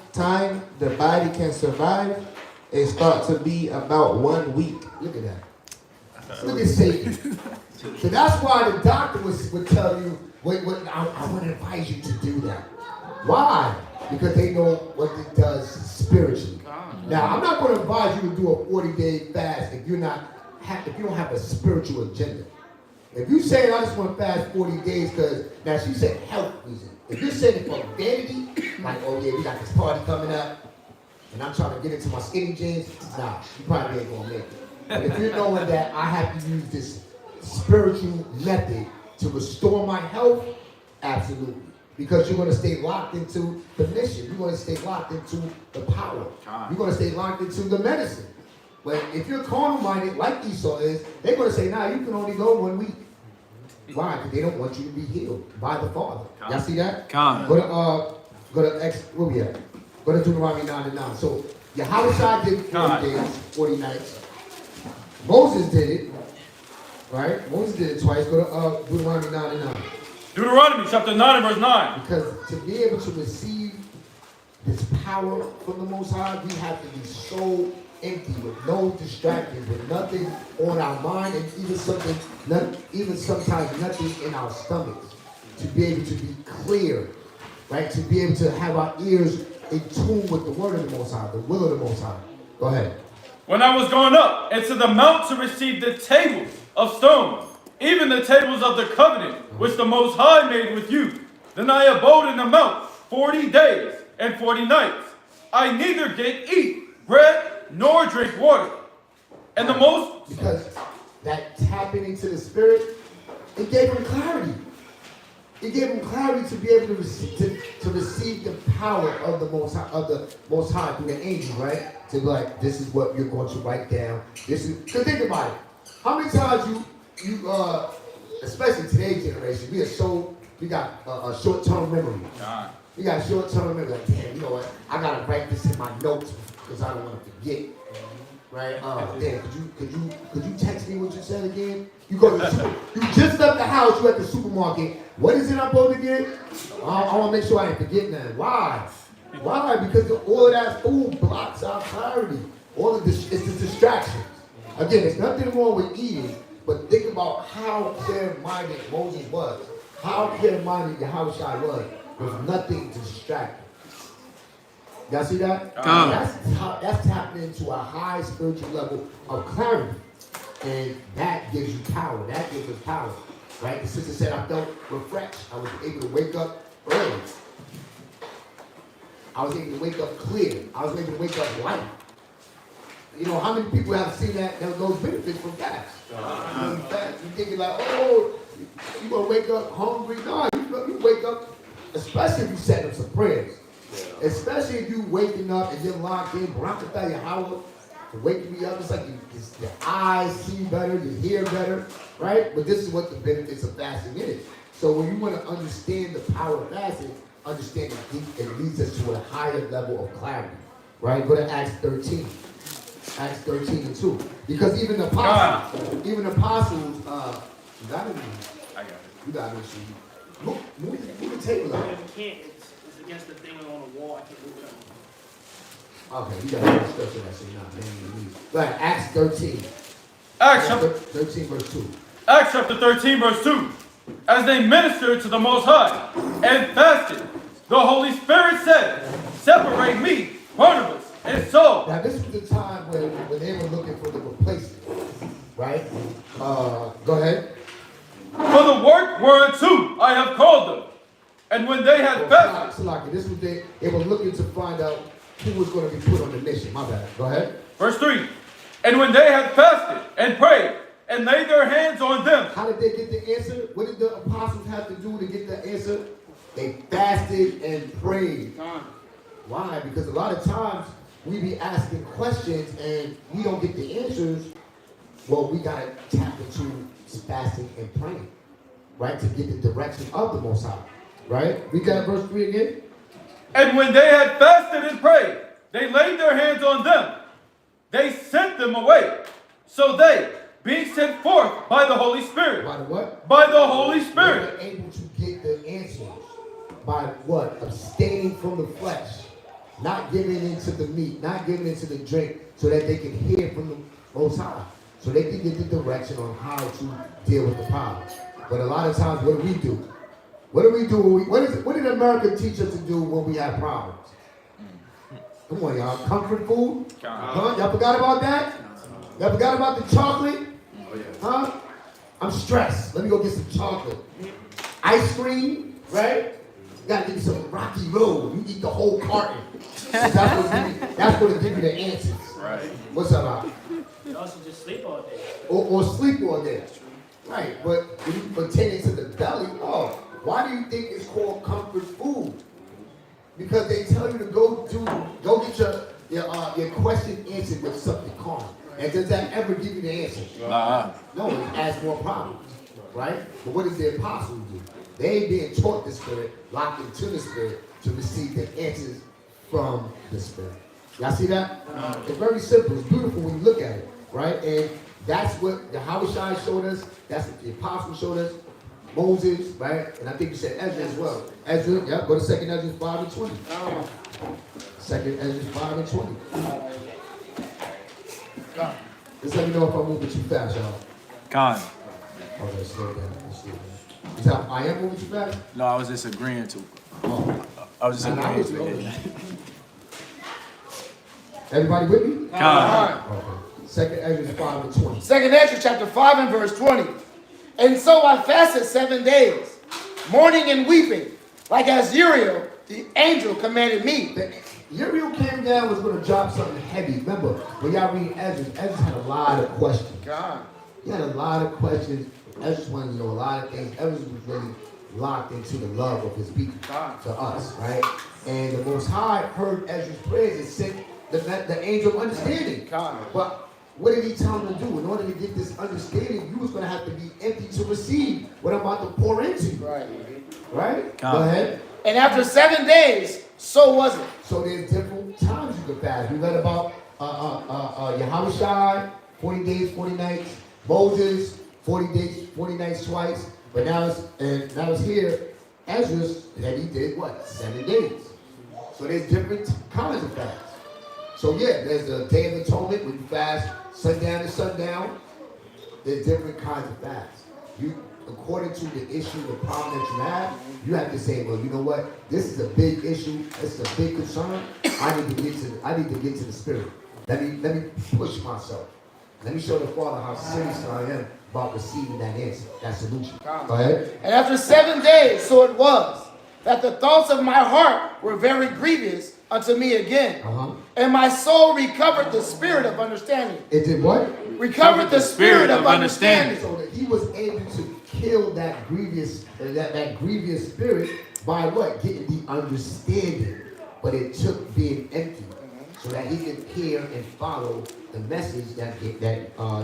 the body can survive is thought to be about 1 week. Look at that. Look at Satan. So that's why the doctor would tell you, I want to advise you to do that. Why? Because they know what it does spiritually. Now, I'm not going to advise you to do a 40-day fast if you don't have a spiritual agenda. If you say I just want to fast 40 days because, now she said health reason. If you're saying it for vanity, like, oh yeah, we got this party coming up, and I'm trying to get into my skinny jeans, nah, you probably ain't going to make it. But if you're knowing that I have to use this spiritual method to restore my health, absolutely. Because you're going to stay locked into the mission. You're going to stay locked into the power. You're going to stay locked into the medicine. But if you're carnal-minded, like Esau is, they're going to say, nah, you can only go 1 week. Why? Because they don't want you to be healed by the Father. Y'all see that? Go to X, where we at? Go to Deuteronomy 9:9. So Yahweh did 40 days, 40 nights. Moses did it, right? Moses did it twice. Go to Deuteronomy 9:9. Deuteronomy chapter 9 and verse 9. Because to be able to receive this power from the Most High, we have to be so empty with no distractions, with nothing on our mind, and even sometimes nothing in our stomachs, to be able to be clear, right? To be able to have our ears in tune with the word of the Most High, the will of the Most High. Go ahead. When I was going up into the mount to receive the tables of stone, even the tables of the covenant, which the Most High made with you, then I abode in the mount 40 days and 40 nights. I neither did eat bread nor drink water. And the most... Because that tapping into the Spirit, it gave him clarity. It gave him clarity to be able to receive the power of the Most High through the angel, right? To be like, this is what you're going to write down. This is, because think about it. How many times you especially today's generation, we got a short-term memory. We got short-term memory. Like, damn, you know what? I gotta write this in my notes because I don't want to forget. Right? Damn, could you text me what you said again? You go to the you just left the house, you at the supermarket. What is it I'm supposed to get? I want to make sure I ain't forget nothing. Why? Why? Because all of that food blocks our clarity. It's the distractions. Again, there's nothing wrong with eating, but think about how clear-minded Moses was. How clear-minded Yahweh was. There's nothing to distract him. Y'all see that? That's tapping into a high spiritual level of clarity. And that gives you power. That gives us power. Right? The sister said, I felt refreshed. I was able to wake up early. I was able to wake up clear. I was able to wake up light. You know, how many people have seen those benefits from fast? You thinking like, oh, you gonna wake up hungry? No, you wake up, especially if you set up some prayers. Especially if you waking up and you're locked in, Barakatah Yahweh, waking me up, it's like your eyes see better, you hear better, right? But this is what the benefits of fasting is. So when you want to understand the power of fasting, understand it leads us to a higher level of clarity, right? Go to Acts 13. Acts 13:2. Because even the apostles, you got it? I got it. You got it. Move the table up. You can't. It's against the thing on the wall. I can't move it. Okay, you got a scripture that say not man. Right, Acts 13. Acts chapter 13 verse 2. Acts chapter 13 verse 2. As they ministered to the Most High and fasted, the Holy Spirit said, separate me, Barnabas, and Saul. Now this was the time when they were looking for the replacement, right? Go ahead. For the work whereunto I have called them. And when they had fasted. This was they were looking to find out who was going to be put on the mission. My bad. Go ahead. Verse 3. And when they had fasted and prayed and laid their hands on them. How did they get the answer? What did the apostles have to do to get the answer? They fasted and prayed. Why? Because a lot of times we be asking questions and we don't get the answers. Well, we got to tap into fasting and praying, right? To get the direction of the Most High, right? We got verse 3 again. And when they had fasted and prayed, they laid their hands on them. They sent them away. So they, being sent forth by the Holy Spirit. By the what? By the Holy Spirit. They were able to get the answers. By what? Abstaining from the flesh. Not giving into the meat. Not giving into the drink. So that they can hear from the Most High. So they can get the direction on how to deal with the problem. But a lot of times, what do? What do we do? What did America teach us to do when we have problems? Come on, y'all. Comfort food? Huh? Y'all forgot about that? Y'all forgot about the chocolate? Huh? I'm stressed. Let me go get some chocolate. Ice cream, right? You gotta get you some Rocky Road. You eat the whole carton. That's what give you the answers. Right. What's up, Al? You also just sleep all day. Or sleep all day. Right, but when you pertain to the belly, Why do you think it's called comfort food? Because they tell you to go get your question answered with something calm. And does that ever give you the answer? No, it adds more problems, right? But what does the apostles do? They being taught the Spirit, locked into the Spirit to receive the answers from the Spirit. Y'all see that? It's very simple. It's beautiful when you look at it, right? And that's what the Yahushua showed us. That's what the apostles showed us. Moses, right? And I think you said Ezra as well. Ezra, yeah, go to 2nd Ezra 5 and 20. 2nd Ezra 5 and 20. Just let me know if I'm moving too fast, y'all. Con. Okay, slow down. Slow down. Is that I am moving too fast? No, I was just agreeing to. Oh. I was just And I agreeing was to it. Everybody with me? Con. Okay. 2nd Ezra 5 and 20. 2nd Ezra chapter 5 and verse 20. And so I fasted 7 days, mourning and weeping, like as Uriel, the angel, commanded me. Uriel came down, was going to drop something heavy. Remember, when y'all read Ezra, Ezra had a lot of questions. God. He had a lot of questions. Ezra wanted to know a lot of things. Ezra was really locked into the love of his people, to us, right? And the Most High heard Ezra's prayers and sent the angel of understanding. God. But what did he tell him to do? In order to get this understanding, you was going to have to be empty to receive what I'm about to pour into you. Right. Right? God. Go ahead. And after 7 days, so was it. So there's different times you can fast. We read about Yahushua, 40 days, 40 nights. Moses, 40 days, 40 nights twice. But now it's here. Ezra, and he did what? 7 days. So there's different kinds of fasts. So yeah, there's a Day of Atonement when you fast sundown to sundown. There's different kinds of fasts. You, according to the issue, the problem that you have to say, well, you know what? This is a big issue. This is a big concern. I need to get to the Spirit. Let me push myself. Let me show the Father how serious I am about receiving that answer, that solution. Go ahead. And after 7 days, so it was, that the thoughts of my heart were very grievous unto me again. And my soul recovered the spirit of understanding. It did what? Recovered the spirit of understanding. So that he was able to kill that grievous spirit by what? Getting the understanding. But it took being empty so that he could hear and follow the message that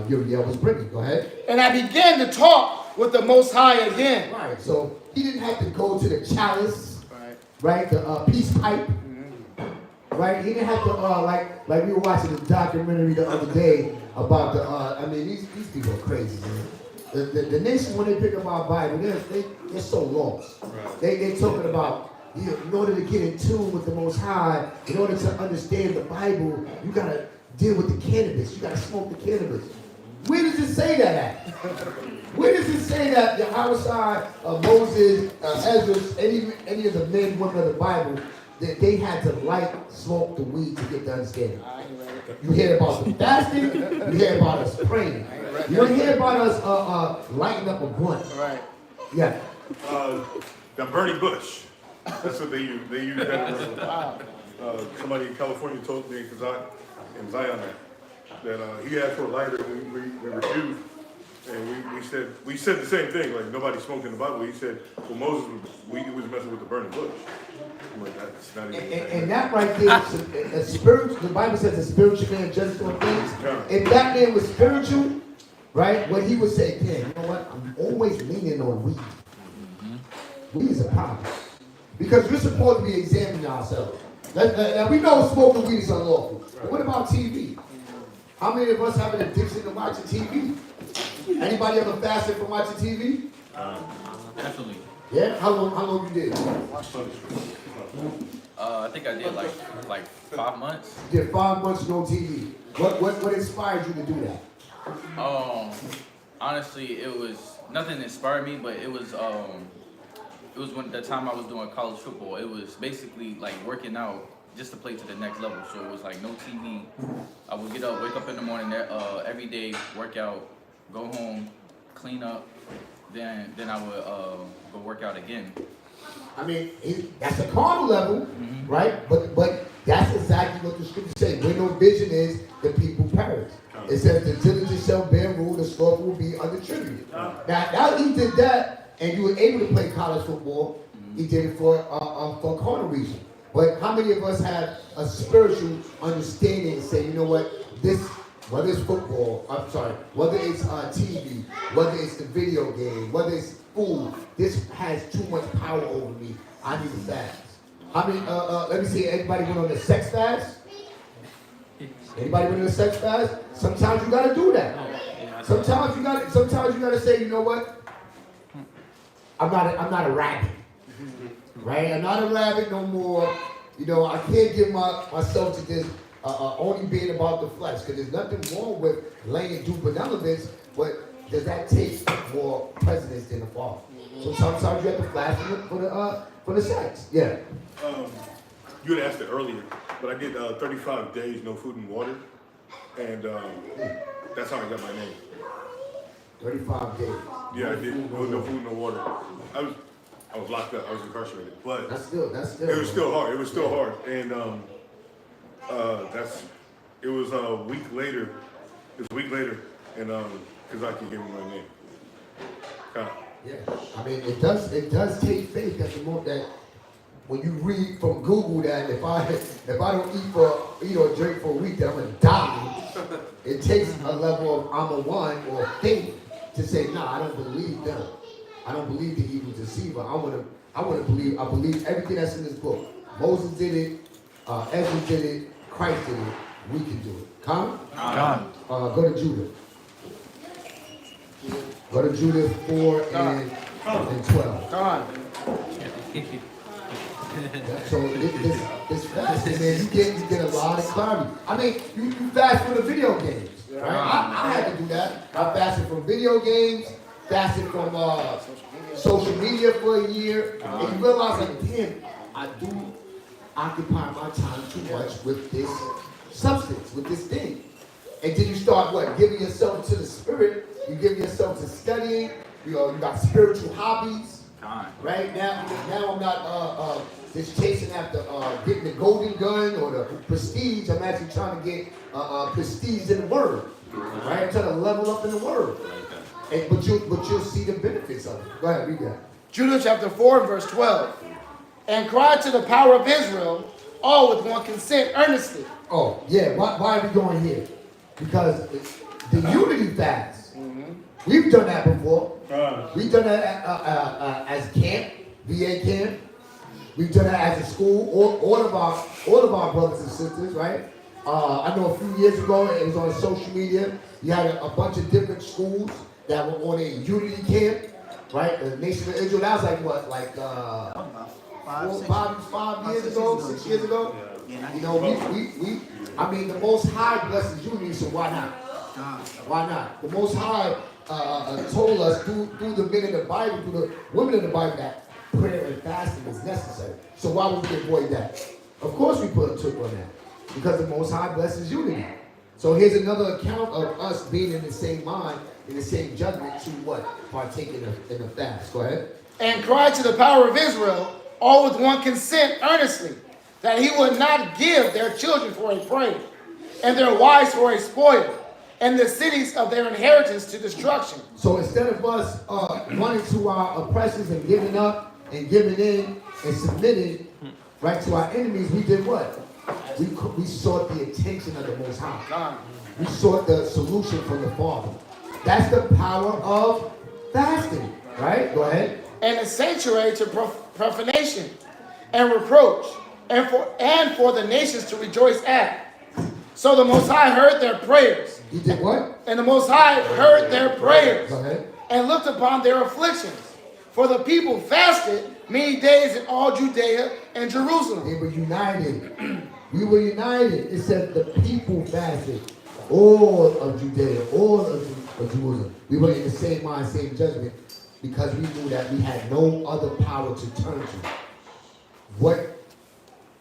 Uriel was bringing. Go ahead. And I began to talk with the Most High again. Right. So he didn't have to go to the chalice, right? The peace pipe. Right? He didn't have to, like we were watching the documentary the other day about these people are crazy, man. The nation, when they pick up our Bible, they're so lost. Right. They're talking about, in order to get in tune with the Most High, in order to understand the Bible, you got to deal with the cannabis. You got to smoke the cannabis. Where does it say that at? Where does it say that Yahushua, Moses, Ezra, any of the men, women of the Bible, that they had to smoke the weed to get the understanding? You hear about the fasting, you hear about us praying. You don't hear about us lighting up a blunt. Right. Yeah. The burning bush. That's what they use. They use that. Somebody in California told me, in Zion, that he asked for a lighter and we refused. And we said the same thing, like nobody smoked in the Bible. He said, well, Moses was messing with the burning bush. I'm like, that's not even and that right there, the Bible says a spiritual man judges on things. If that man was spiritual, right, what he would say, damn, you know what, I'm always leaning on weed. Weed is a problem. Because we're supposed to be examining ourselves. Now we know smoking weed is unlawful. But what about TV? How many of us have an addiction to watching TV? Anybody ever fasted from watching TV? Definitely. Yeah? How long you did? I think I did like 5 months. You did 5 months no TV. What inspired you to do that? Honestly, it was nothing inspired me, but it was when the time I was doing college football. It was basically like working out just to play to the next level. So it was like no TV. I would wake up in the morning every day, work out, go home, clean up, then I would go work out again. I mean, that's a carnal level, right? But that's exactly what the scripture says. Where no vision is, the people perish. It says the diligent shall bear rule, the slothful will be under tribute. Now he did that and you were able to play college football, he did it for a carnal reason. But how many of us have a spiritual understanding and say, you know what, this, whether it's football, I'm sorry, whether it's TV, whether it's the video game, whether it's food, this has too much power over me. I need to fast. How many, let me see, anybody went on a sex fast? Anybody went on a sex fast? Sometimes you gotta do that. Sometimes you gotta say, you know what? I'm not a rabbit. Right? I'm not a rabbit no more. You know, I can't give myself to this only being about the flesh, because there's nothing wrong with laying due benevolence, but does that take more precedence than the Father? So sometimes you have to flash for the sex. Yeah. You had asked it earlier, but I did 35 days no food and water, and that's how I got my name. 35 days. Yeah, I did. No food, no water. I was locked up. I was incarcerated, but that's still. It was still hard. It was still hard, and it was a week later. It was a week later, and Kazaki gave me my name. Yeah, I mean, it does take faith that that when you read from Google that if I don't eat or drink for a week that I'm gonna die, it takes a level of I'm a one or faith to say, no, I don't believe them. I don't believe the evil deceiver. I believe everything that's in this book. Moses did it, Ezra did it, Christ did it. We can do it. Come? Go to Judah. Go to Judah 4 and 12. So this fast, man, you get a lot of clarity. I mean, you fast from the video games, right? I had to do that. I fasted from video games, fasted from social media for a year, and you realize, like, damn, I do occupy my time too much with this substance, with this thing. And then you start giving yourself to the spirit. You give yourself to studying. You got spiritual hobbies. Right now I'm not just chasing after getting the golden gun or the prestige. I'm actually trying to get prestige in the word. Right? I'm trying to level up in the word. But you'll see the benefits of it. Go ahead, read that. Judah chapter 4, verse 12. And cried to the power of Israel, all with one consent earnestly. Oh, yeah. Why are we going here? Because the unity fast. We've done that before. We've done that as camp, VA camp. We've done that as a school. All of our brothers and sisters, right? I know a few years ago, it was on social media. You had a bunch of different schools that were on a unity camp, right? The Nation of Israel. That was like what, like 5 years ago, 6 years ago. You know, we. I mean, the Most High blesses unity, so why not? Why not? The Most High told us through the men in the Bible, through the women in the Bible, that prayer and fasting is necessary. So why would we avoid that? Of course we put a took on that, because the Most High blesses unity. So here's another account of us being in the same mind, in the same judgment to what? Partake in the fast. Go ahead. And cried to the power of Israel, all with one consent earnestly, that he would not give their children for a prey, and their wives for a spoil, and the cities of their inheritance to destruction. So instead of us running to our oppressors and giving up and giving in and submitting right to our enemies, we did what? We sought the attention of the Most High. We sought the solution from the Father. That's the power of fasting, right? Go ahead. And a sanctuary to profanation and reproach, and for the nations to rejoice at. So the Most High heard their prayers. He did what? And the Most High heard their prayers. Go ahead. And looked upon their afflictions. For the people fasted many days in all Judea and Jerusalem. They were united. We were united. It said the people fasted. All of Judea, all of Jerusalem. We were in the same mind, same judgment, because we knew that we had no other power to turn to. What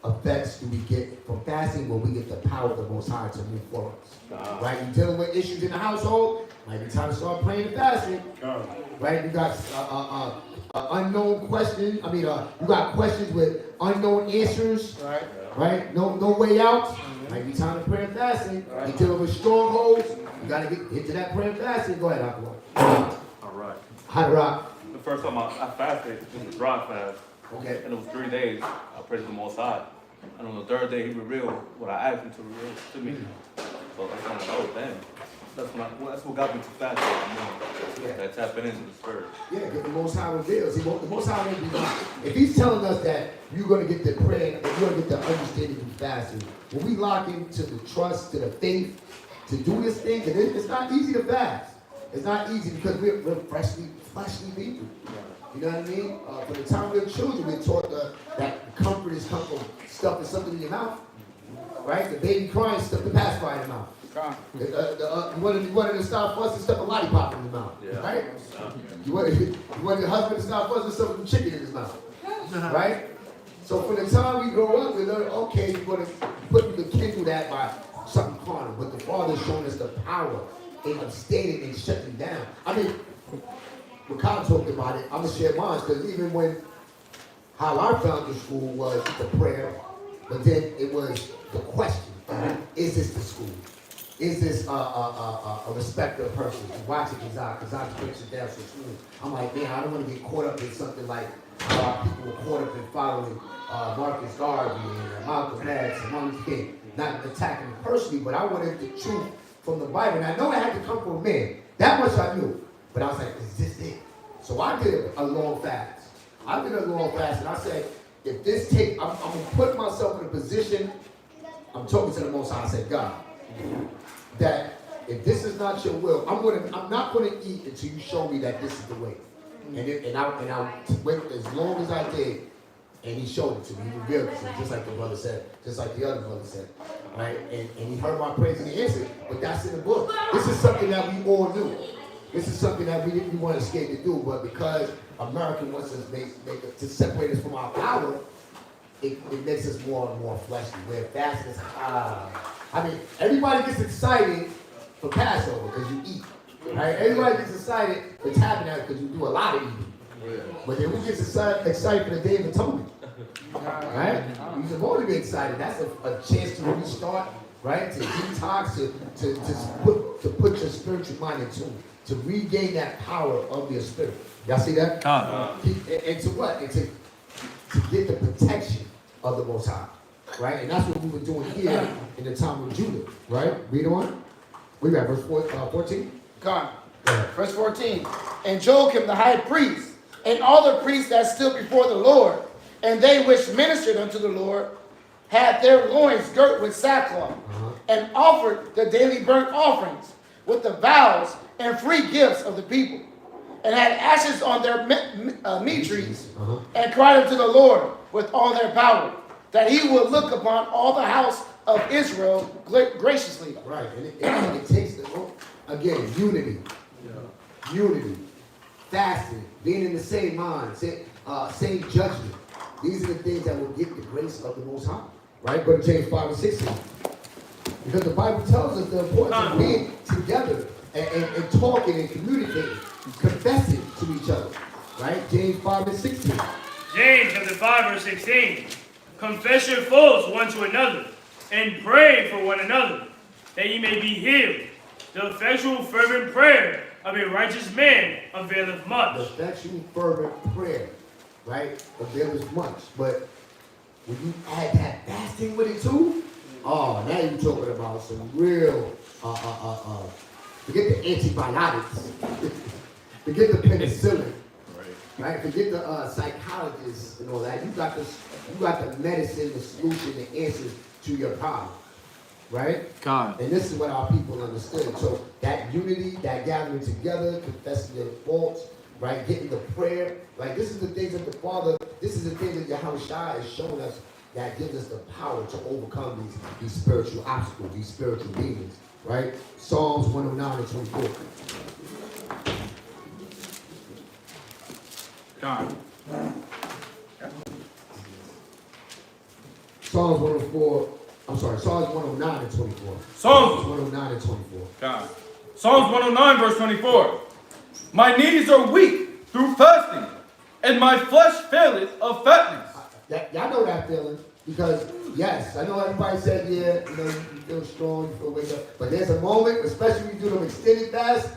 effects do we get from fasting? Well, we get the power of the Most High to move forward. Right? You're dealing with issues in the household, might be time to start praying and fasting. Right? You got unknown questions. I mean, you got questions with unknown answers. Right? No way out. Might be time to pray and fasting. You're dealing with strongholds. You got to get into that prayer and fasting. Go ahead, Aqua. All right. Hot rock. The first time I fasted, it was a dry fast. Okay. And it was 3 days. I prayed the Most High. And on the third day, he revealed what I asked him to reveal to me. So that's when I was damn. That's what got me to fast that morning. That tapping into the spirit. Yeah, because the Most High reveals. The Most High won't be. If He's telling us that you're going to get the prayer, and you're going to get the understanding through fasting, when we lock into the trust, to the faith, to do this thing, and it's not easy to fast. It's not easy because we're fleshly people. You know what I mean? From the time we're children, we're taught that comfort is come from stuffing something in your mouth, right? The baby crying, stuff the pacifier in your mouth. You wanted to stop fussing, stuff a lollipop in your mouth, right? You wanted your husband to stop fussing, stuff some chicken in his mouth, right? So from the time we grow up, we learn, okay, you're going to kindle that by something carnal, but the Father's showing us the power in abstaining and shutting down. I mean, when Kyle talked about it, I'm going to share mine, because even when how I found the school was the prayer, but then it was the question, is this the school? Is this a respected person? Watching because I breaks it down so smooth. I'm like, man, I don't want to get caught up in something like people were caught up in following Marcus Garvey and Malcolm X and Martin Luther King. Not attacking them personally, but I wanted the truth from the Bible. And I know it had to come from a man. That much I knew. But I was like, is this it? So I did a long fast. And I said, if this take, I'm going to put myself in a position, I'm talking to the Most High, I said, God, that if this is not your will, I'm not going to eat until you show me that this is the way. And I went as long as I did, and He showed it to me. He revealed it to me, just like the brother said, just like the other brother said, right? And He heard my praise and He answered. But that's in the book. This is something that we all knew. This is something that we didn't want to escape to do, but because America wants us to separate us from our power, it makes us more and more fleshly. Where fasting is I mean, everybody gets excited for Passover because you eat. Right? Everybody gets excited for Tabernacle because you do a lot of eating. But then who gets excited for the Day of Atonement? Right? You're supposed to be excited. That's a chance to restart, right? To detox, to put your spiritual mind in tune, to regain that power of your spirit. Y'all see that? And to what? And to get the protection of the Most High. Right? And that's what we were doing here in the time of Judah. Right? Read on. We got verse 14. God. Verse 14. And Joachim the high priest, and all the priests that stood before the Lord, and they which ministered unto the Lord, had their loins girt with sackcloth, and offered the daily burnt offerings with the vows and free gifts of the people, and had ashes on their meat trees, and cried unto the Lord with all their power, that He would look upon all the house of Israel graciously. Right, and it takes, again, unity. Unity. Fasting. Being in the same mind. Same judgment. These are the things that will get the grace of the Most High. Right? Go to James 5 and 16. Because the Bible tells us the importance of being together and talking and communicating, confessing to each other. Right? James 5 and 16. James chapter 5 verse 16. Confess your faults one to another, and pray for one another, that ye may be healed. The effectual fervent prayer of a righteous man availeth much. The effectual fervent prayer, right, availeth much. But when you add that fasting with it too, oh, now you're talking about some real, forget the antibiotics, forget the penicillin, right? Forget the psychologists and all that. You got the medicine, the solution, the answers to your problem. Right? God. And this is what our people understood. So that unity, that gathering together, confessing their faults, right? Getting the prayer. Like this is the things that the Father, this is the thing that Yahushua is showing us that gives us the power to overcome these spiritual obstacles, these spiritual demons. Right? Psalms 109 and 24. God. Psalms 109 and 24. Psalms 109 and 24. God. Psalms 109 verse 24. My knees are weak through fasting, and my flesh faileth of fatness. Y'all know that feeling, because yes, I know everybody said, yeah, you feel strong, you feel wake up, but there's a moment, especially when you do them extended fast,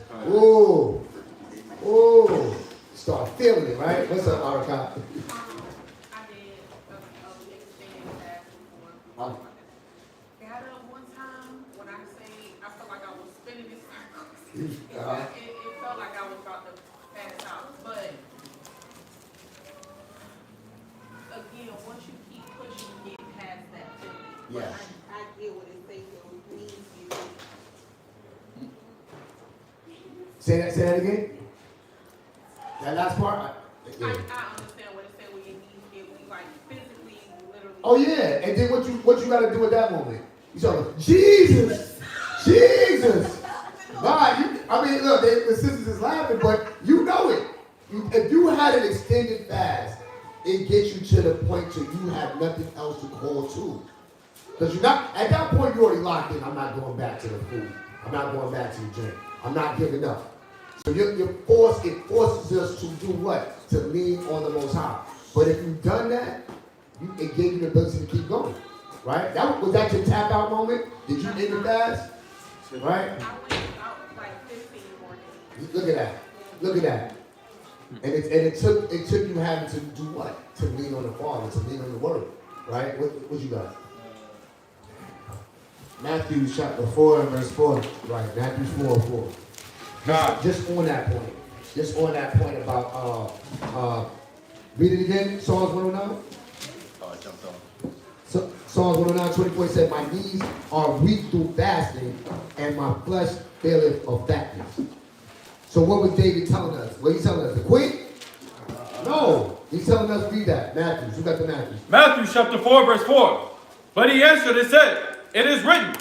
start feeling it, right? What's up, Araka? I did a big thing fast before. Got up one time when I say I felt like I was spinning in circles. It felt like I was about to pass out. But again, once you keep pushing, you get past that feeling. Yeah. I get what it says, your knees get weak. Say that again. That last part? I understand what it said when your knees get weak, like physically, literally. Oh yeah, and then what you gotta do at that moment? You start going, Jesus, Jesus. God, I mean, look, the sisters is laughing, but you know it. If you had an extended fast, it gets you to the point where you have nothing else to call to. Because you're not, at that point you're already locked in. I'm not going back to the food. I'm not going back to the drink. I'm not giving up. So it forces us to do what? To lean on the Most High. But if you've done that, it gave you the ability to keep going. Right? Was that your tap out moment? Did you end the fast? Right? I went out like 15 more days. Look at that. Look at that. And it took you having to do what? To lean on the Father, to lean on the Word. Right? What you got? Matthew chapter 4 and verse 4. Right, Matthew 4:4. Just on that point. Just on that point about read it again, Psalms 109. Oh, I jumped on. So, Psalms 109:24 said, my knees are weak through fasting, and my flesh faileth of fatness. So what was David telling us? What he telling us? To quit? No. He's telling us read that. Matthew. Who got the Matthew? Matthew chapter 4, verse 4. But he answered and said, it is written,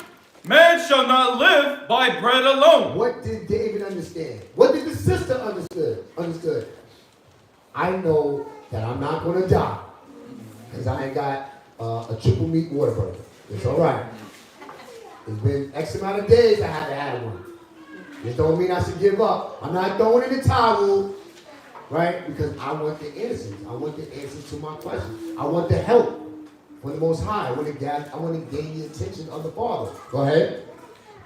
man shall not live by bread alone. What did David understand? What did the sister understood? I know that I'm not going to die because I ain't got a triple meat water burger. It's all right. It's been X amount of days I had to have one. This don't mean I should give up. I'm not throwing in the towel, right? Because I want the answers. I want the answers to my questions. I want the help from the Most High. I want to gain the attention of the Father. Go ahead.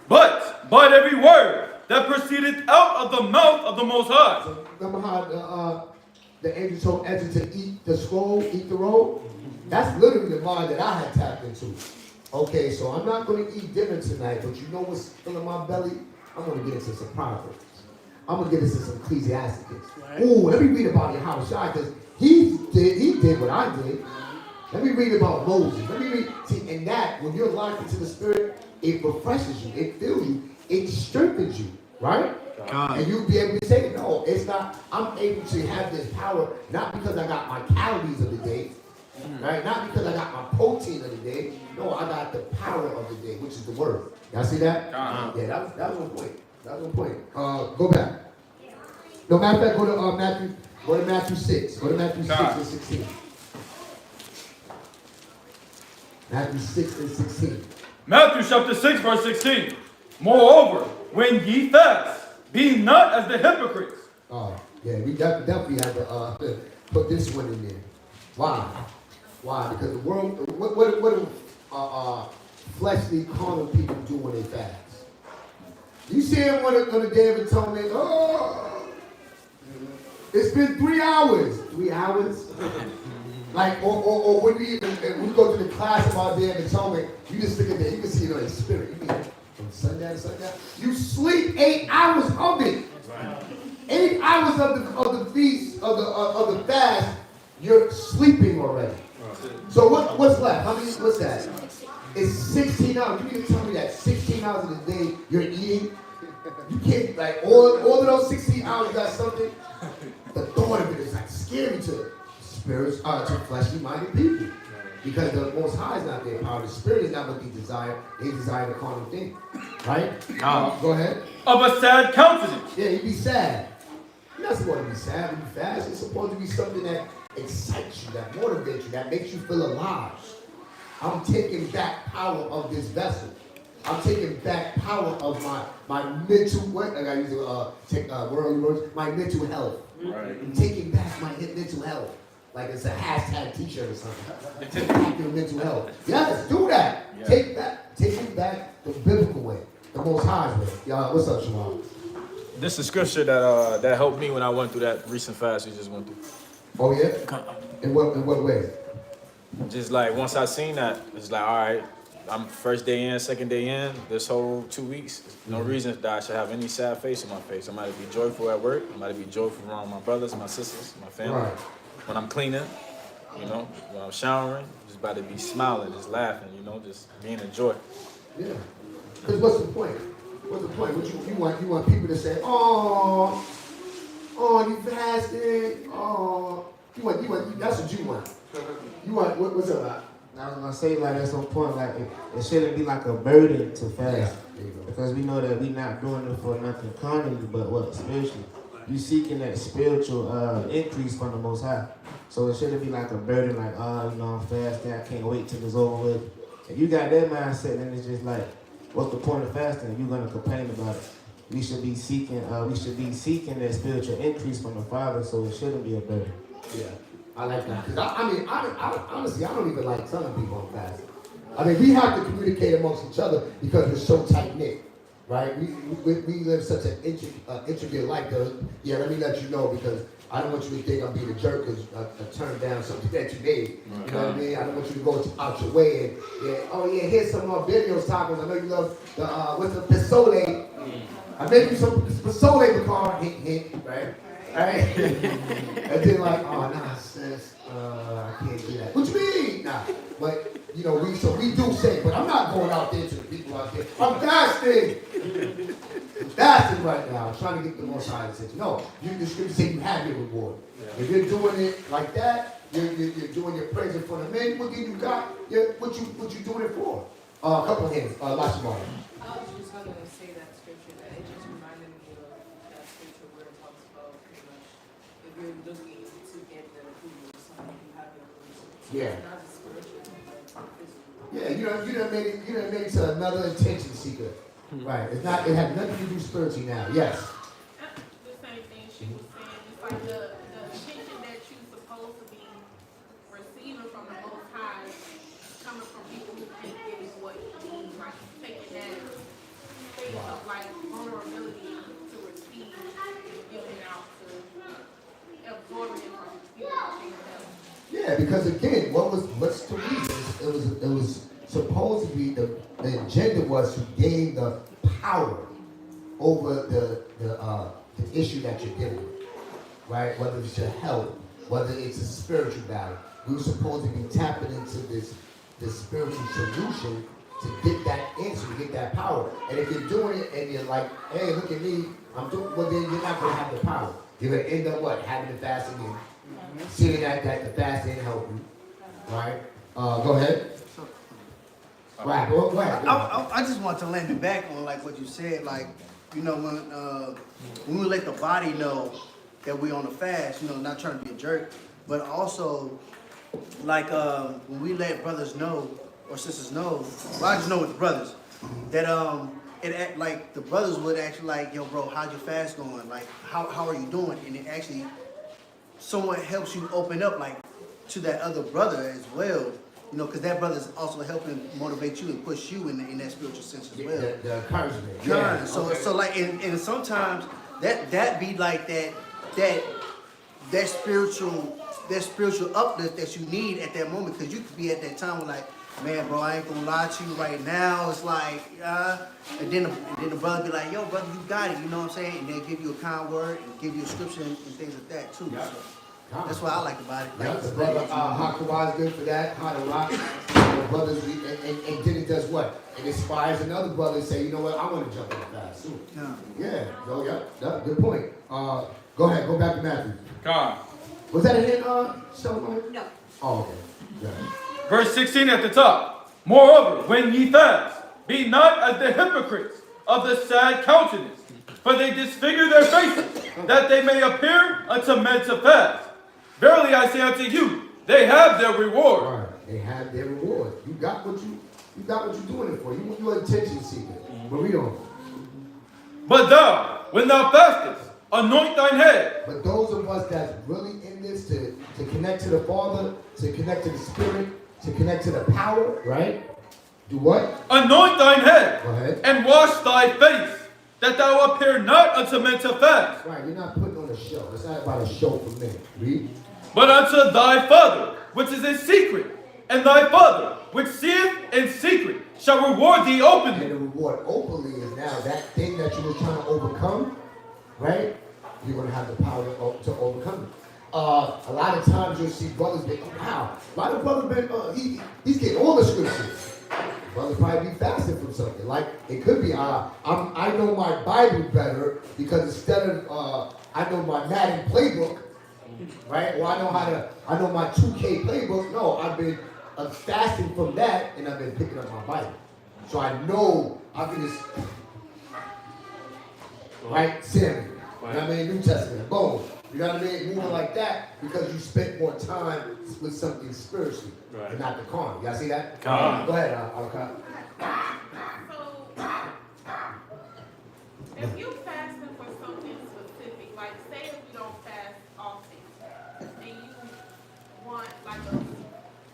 But by every word that proceeded out of the mouth of the Most High. So remember how the angel told Ezra to eat the scroll, eat the roll? That's literally the mind that I had tapped into. Okay, so I'm not going to eat dinner tonight, but you know what's filling my belly? I'm going to get into some Proverbs. I'm going to get into some Ecclesiasticus. Right. Ooh, let me read about Yahushua, because he did what I did. Let me read about Moses. Let me read. See, and that, when you're locked into the Spirit, it refreshes you. It fills you. It strengthens you. Right? God. And you'll be able to say, no, it's not. I'm able to have this power, not because I got my calories of the day, right? Not because I got my protein of the day. No, I got the power of the day, which is the word. Y'all see that? Yeah, that was one point. That was one point. Go back. No, matter of fact, go to Matthew 6. Go to Matthew 6 and 16. Matthew 6 and 16. Matthew chapter 6, verse 16. Moreover, when ye fast, be not as the hypocrites. Oh, yeah, we definitely have to put this one in there. Why? Why? Because the world, what do fleshly, carnal people do when they fast? You see him on the Day of Atonement, oh, it's been 3 hours. 3 hours? Like, or when we go to the class of our Day of Atonement, you just look at that, you can see it on your spirit. You mean from sundown to sundown? You sleep 8 hours of it. Right. 8 hours of the feast, of the fast, you're sleeping already. So what's left? What's that? It's 16 hours. You mean to tell me that 16 hours of the day you're eating? You can't, like, all of those 16 hours got something? The thought of it is like scary to spirits, to fleshly minded people. Because the Most High is not their power. The Spirit is not what they desire. They desire the carnal thing. Right? Go ahead. Of a sad countenance. Yeah, you be sad. You're not supposed to be sad when you fast. It's supposed to be something that excites you, that motivates you, that makes you feel alive. I'm taking back power of this vessel. I'm taking back power of my mental, what? I gotta use words, my mental health. Right. I'm taking back my mental health. Like it's a hashtag t-shirt or something. Take back your mental health. Yes, do that. Yeah. Take it back the biblical way, the Most High's way. Y'all, what's up, Shamar? This is scripture that that helped me when I went through that recent fast we just went through. Oh yeah? In what way? Just like once I seen that, it's like, all right, I'm first day in, second day in, this whole 2 weeks, no reason that I should have any sad face on my face. I'm about to be joyful at work. I'm about to be joyful around my brothers, my sisters, my family. Right. When I'm cleaning, you know, when I'm showering, just about to be smiling, just laughing, you know, just being a joy. Yeah. Because what's the point? What's the point? What you want people to say, oh, you fasted, oh. You want, that's what you want. You want, what's up, Doc? I was gonna say like at some point like it shouldn't be like a burden to fast because we know that we're not doing it for nothing carnally but what spiritually. You seeking that spiritual increase from the Most High. So it shouldn't be like a burden like you know I'm fasting, I can't wait till it's over with. If you got that mindset, then it's just like what's the point of fasting? You're gonna complain about it. We should be seeking that spiritual increase from the Father. So it shouldn't be a burden. Yeah. I like that. Because I honestly, I don't even like telling people I'm fasting. I mean, we have to communicate amongst each other because we're so tight-knit, right? We live such an intricate life. Yeah, let me let you know because I don't want you to think I'm being a jerk because I turned down something that you made. You know what I mean? I don't want you to go out your way and, here's some more videos tacos. I know you love the, what's the pozole. I made you some pozole because, hint, right? Right? And then like, oh, nah, sis, I can't do that. What you mean? Nah. But, you know, we do say, but I'm not going out there to the people out there. I'm fasting. I'm fasting right now. I'm trying to get the Most High attention. No, the scripture say you have your reward. If you're doing it like that, you're doing your praise in front of men, what do you got? What you doing it for? A couple of hands. Lots of money. I was just going to say that scripture that it just reminded me of that scripture where it talks about pretty much if you're looking to get the approval of someone, you have the approval. Yeah. Not just spiritual, but physical. Yeah, you done made it to another attention seeker. Right. It has nothing to do spiritually now. Yes. The same thing she was saying. It's like the attention that you're supposed to be receiving from the Most High coming from people who can't give you what you need. Like taking that space of like vulnerability to receive and giving out to absorbing it from people who can't help. Yeah, because again, what's the reason? It was supposed to be the agenda was to gain the power over the issue that you're dealing with, right? Whether it's your health, whether it's a spiritual battle, we were supposed to be tapping into this spiritual solution to get that answer, to get that power. And if you're doing it and you're like, hey, look at me, I'm doing, well then you're not going to have the power. You're going to end up what? Having the fasting again. Seeing that the fast didn't help you, right? Go ahead. Right, go ahead. I just want to land it back on like what you said, like, you know, when we let the body know that we're on a fast, you know, not trying to be a jerk, but also like when we let brothers know or sisters know, well, I just know with the brothers, that like the brothers would actually like, yo bro, how's your fast going? Like how are you doing? And it actually somewhat helps you open up like to that other brother as well. You know, because that brother's also helping motivate you and push you in that spiritual sense as well. The encouragement. Yeah. So like, and sometimes that be like that spiritual uplift that you need at that moment, because you could be at that time where like, man, bro, I ain't gonna lie to you right now. It's like, and then the brother be like, yo, brother, you got it. You know what I'm saying? And they give you a kind word and give you a scripture and things like that too. Yeah. So, that's what I like about it. Yeah, the brother Hakawa is good for that. How to rock. The brothers, and then it does what? It inspires another brother to say, you know what, I want to jump in the fast too. Yeah. So yeah, good point. Go ahead, go back to Matthew. God. Was that a hint, Solomon? No. Oh, okay. Yeah. Verse 16 at the top. Moreover, when ye fast, be not as the hypocrites of the sad countenance, for they disfigure their faces, that they may appear unto men to fast. Verily I say unto you, they have their reward. All right, they have their reward. You got what you're doing it for. You're attention seeker. But we don't. But thou, when thou fastest, anoint thine head. But those of us that's really in this to connect to the Father, to connect to the Spirit, to connect to the power, right? Do what? Anoint thine head. Go ahead. And wash thy face, that thou appear not unto men to fast, Right, you're not putting on a show. It's not about a show for men. Read. but unto thy Father, which is in secret. And thy Father, which seeth in secret, shall reward thee And openly. the reward openly is now that thing that you were trying to overcome, right? You're going to have the power to overcome it. A lot of times you'll see brothers be, oh, wow, why the brother been, he's getting all the scriptures. Brother probably be fasting from something. Like, it could be, I know my Bible better because instead of, I know my Madden playbook, right? Or I know my 2K playbook. No, I've been fasting from that and I've been picking up my Bible. So I know I can just, right? Samuel. You know what I mean? New Testament. Boom. You know what I mean? Moving like that because you spent more time with something spiritually and not the carnal. Y'all see that? Go ahead, Alaka. So, if you fasting for something specific, like say if you don't fast often, and you want like a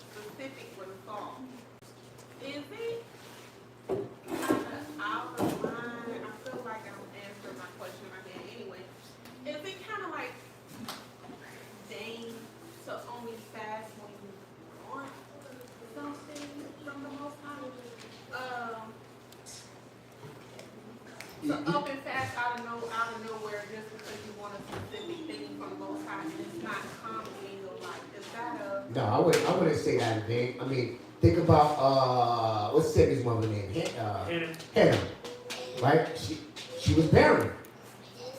specific result, is it kind of out of line? I feel like I'm answering my question again anyway. Is it kind of like vain to only fast when you want something from the Most High? To up and fast out of nowhere just because you want a specific thing from the Most High and it's not common in your life. Is that a... No, I wouldn't say that, man. I mean, think about, what's Sammy's mother's name? Hannah. Right? She was barren.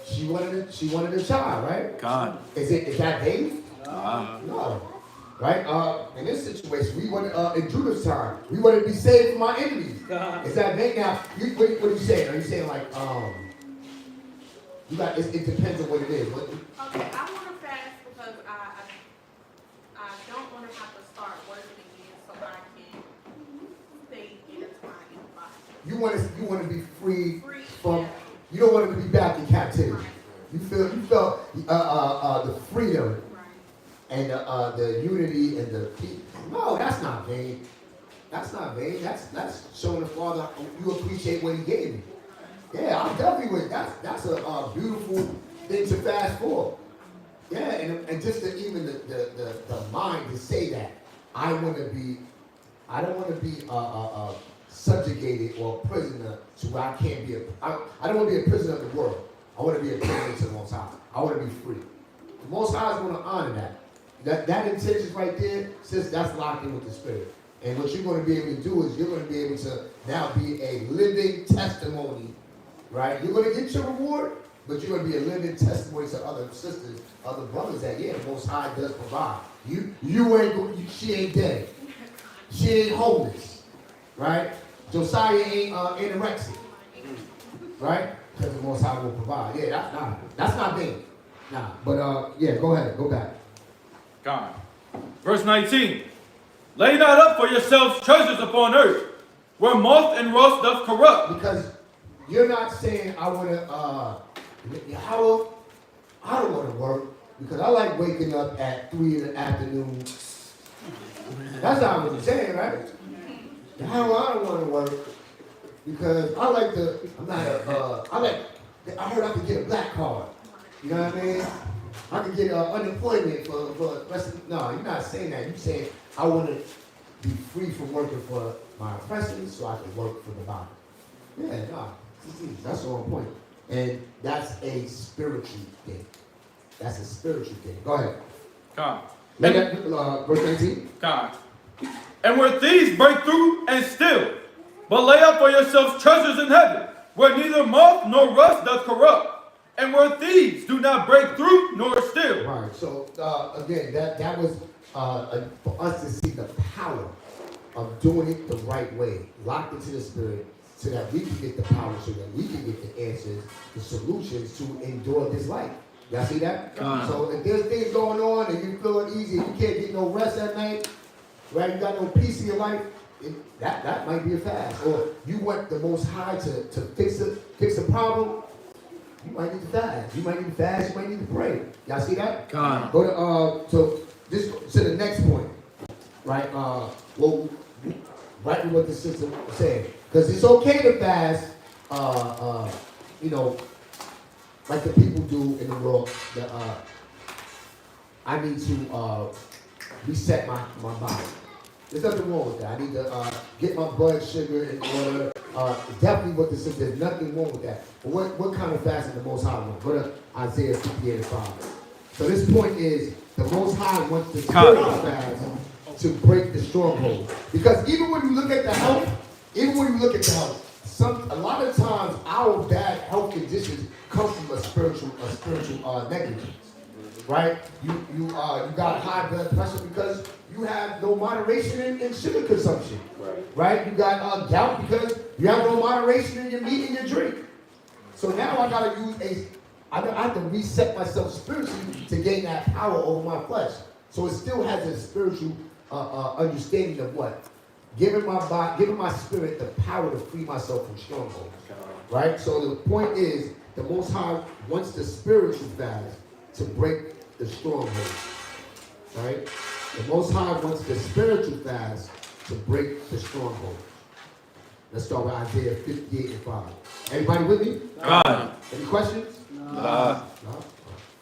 She wanted a child, right? God. Is that vain? No. Right? In this situation, we want in Judah's time, we want to be saved from our enemies. Is that vain? Now, what are you saying? Are you saying like, it depends on what it is. Okay, I want to fast because I don't want to have to start working again so I can stay intertwined in the body. You want to be free from, you don't want to be back in captivity. You felt the freedom and the unity and the peace. No, that's not vain. That's not vain. That's showing the Father you appreciate what He gave you. Yeah, I'm definitely with that. That's a beautiful thing to fast for. Yeah, and just even the mind to say that I don't want to be subjugated or a prisoner to where I can't be I don't want to be a prisoner of the world. I want to be a prisoner to the Most High. I want to be free. The Most High is going to honor that. That intention right there, sis, that's locked in with the Spirit. And what you're going to be able to do is you're going to be able to now be a living testimony, right? You're going to get your reward, but you're going to be a living testimony to other sisters, other brothers that, yeah, the Most High does provide. She ain't dead. She ain't homeless, right? Josiah ain't anorexic, right? Because the Most High will provide. Yeah, that's not big. Nah, but yeah, go ahead, go back. God. Verse 19. Lay not up for yourselves treasures upon earth, where moth and rust doth corrupt. Because you're not saying I want to, I don't want to work because I like waking up at 3 in the afternoon. That's not what you're saying, right? I don't want to work because I like to, I heard I could get a black card. You know what I mean? I could get unemployment for the rest of, no, you're not saying that. You're saying I want to be free from working for my oppressors so I can work for the body. Yeah, no, that's the wrong point. And that's a spiritual thing. That's a spiritual thing. Go ahead. God. Verse 19. God. And where thieves break through and steal, but lay up for yourselves treasures in heaven, where neither moth nor rust doth corrupt, and where thieves do not break through nor steal. Right. So again, that was for us to see the power of doing it the right way, locked into the Spirit, so that we can get the power, so that we can get the answers, the solutions to endure this life. Y'all see that? So if there's things going on and you feel it easy, you can't get no rest at night, right? You got no peace in your life. That might be a fast. Or you want the Most High to fix a problem. You might need to fast. You might need to fast. You might need to pray. Y'all see that? God. Go to the next point, right? Well, right with what the sister said, because it's okay to fast you know, like the people do in the world, that I need to reset my body. There's nothing wrong with that. I need to get my blood sugar in order. Definitely what this is, there's nothing wrong with that. But what kind of fasting the Most High wants? Go to Isaiah 58:5. So this point is, the Most High wants the spiritual fast to break the stronghold. Because even when you look at the health, a lot of times our bad health conditions come from a spiritual negligence, right? You got high blood pressure because you have no moderation in sugar consumption, right? You got gout because you have no moderation in your meat and your drink. So now I gotta I have to reset myself spiritually to gain that power over my flesh. So it still has a spiritual understanding of what? Giving my spirit the power to free myself from strongholds. Right? So the point is, the Most High wants the spiritual fast to break the strongholds. Right? The Most High wants the spiritual fast to break the strongholds. Let's start with Isaiah 58:5. Everybody with me? Any questions? No?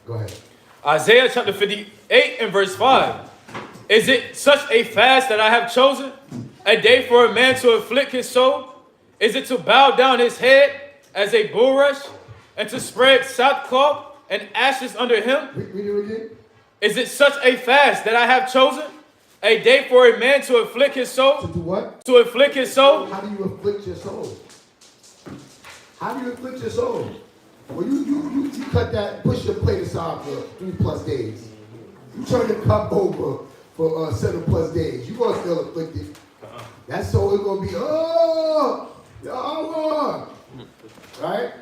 Go ahead. Isaiah chapter 58 and verse 5. Is it such a fast that I have chosen? A day for a man to afflict his soul? Is it to bow down his head as a bulrush and to spread sackcloth and ashes under him? Read it again. Is it such a fast that I have chosen? A day for a man to afflict his soul? To do what? To afflict his soul? How do you afflict your soul? How do you afflict your soul? Well, you cut that, push your plate aside for 3+ days. You turn the cup over for 7+ days. You're going to feel afflicted. That soul is going to be, right?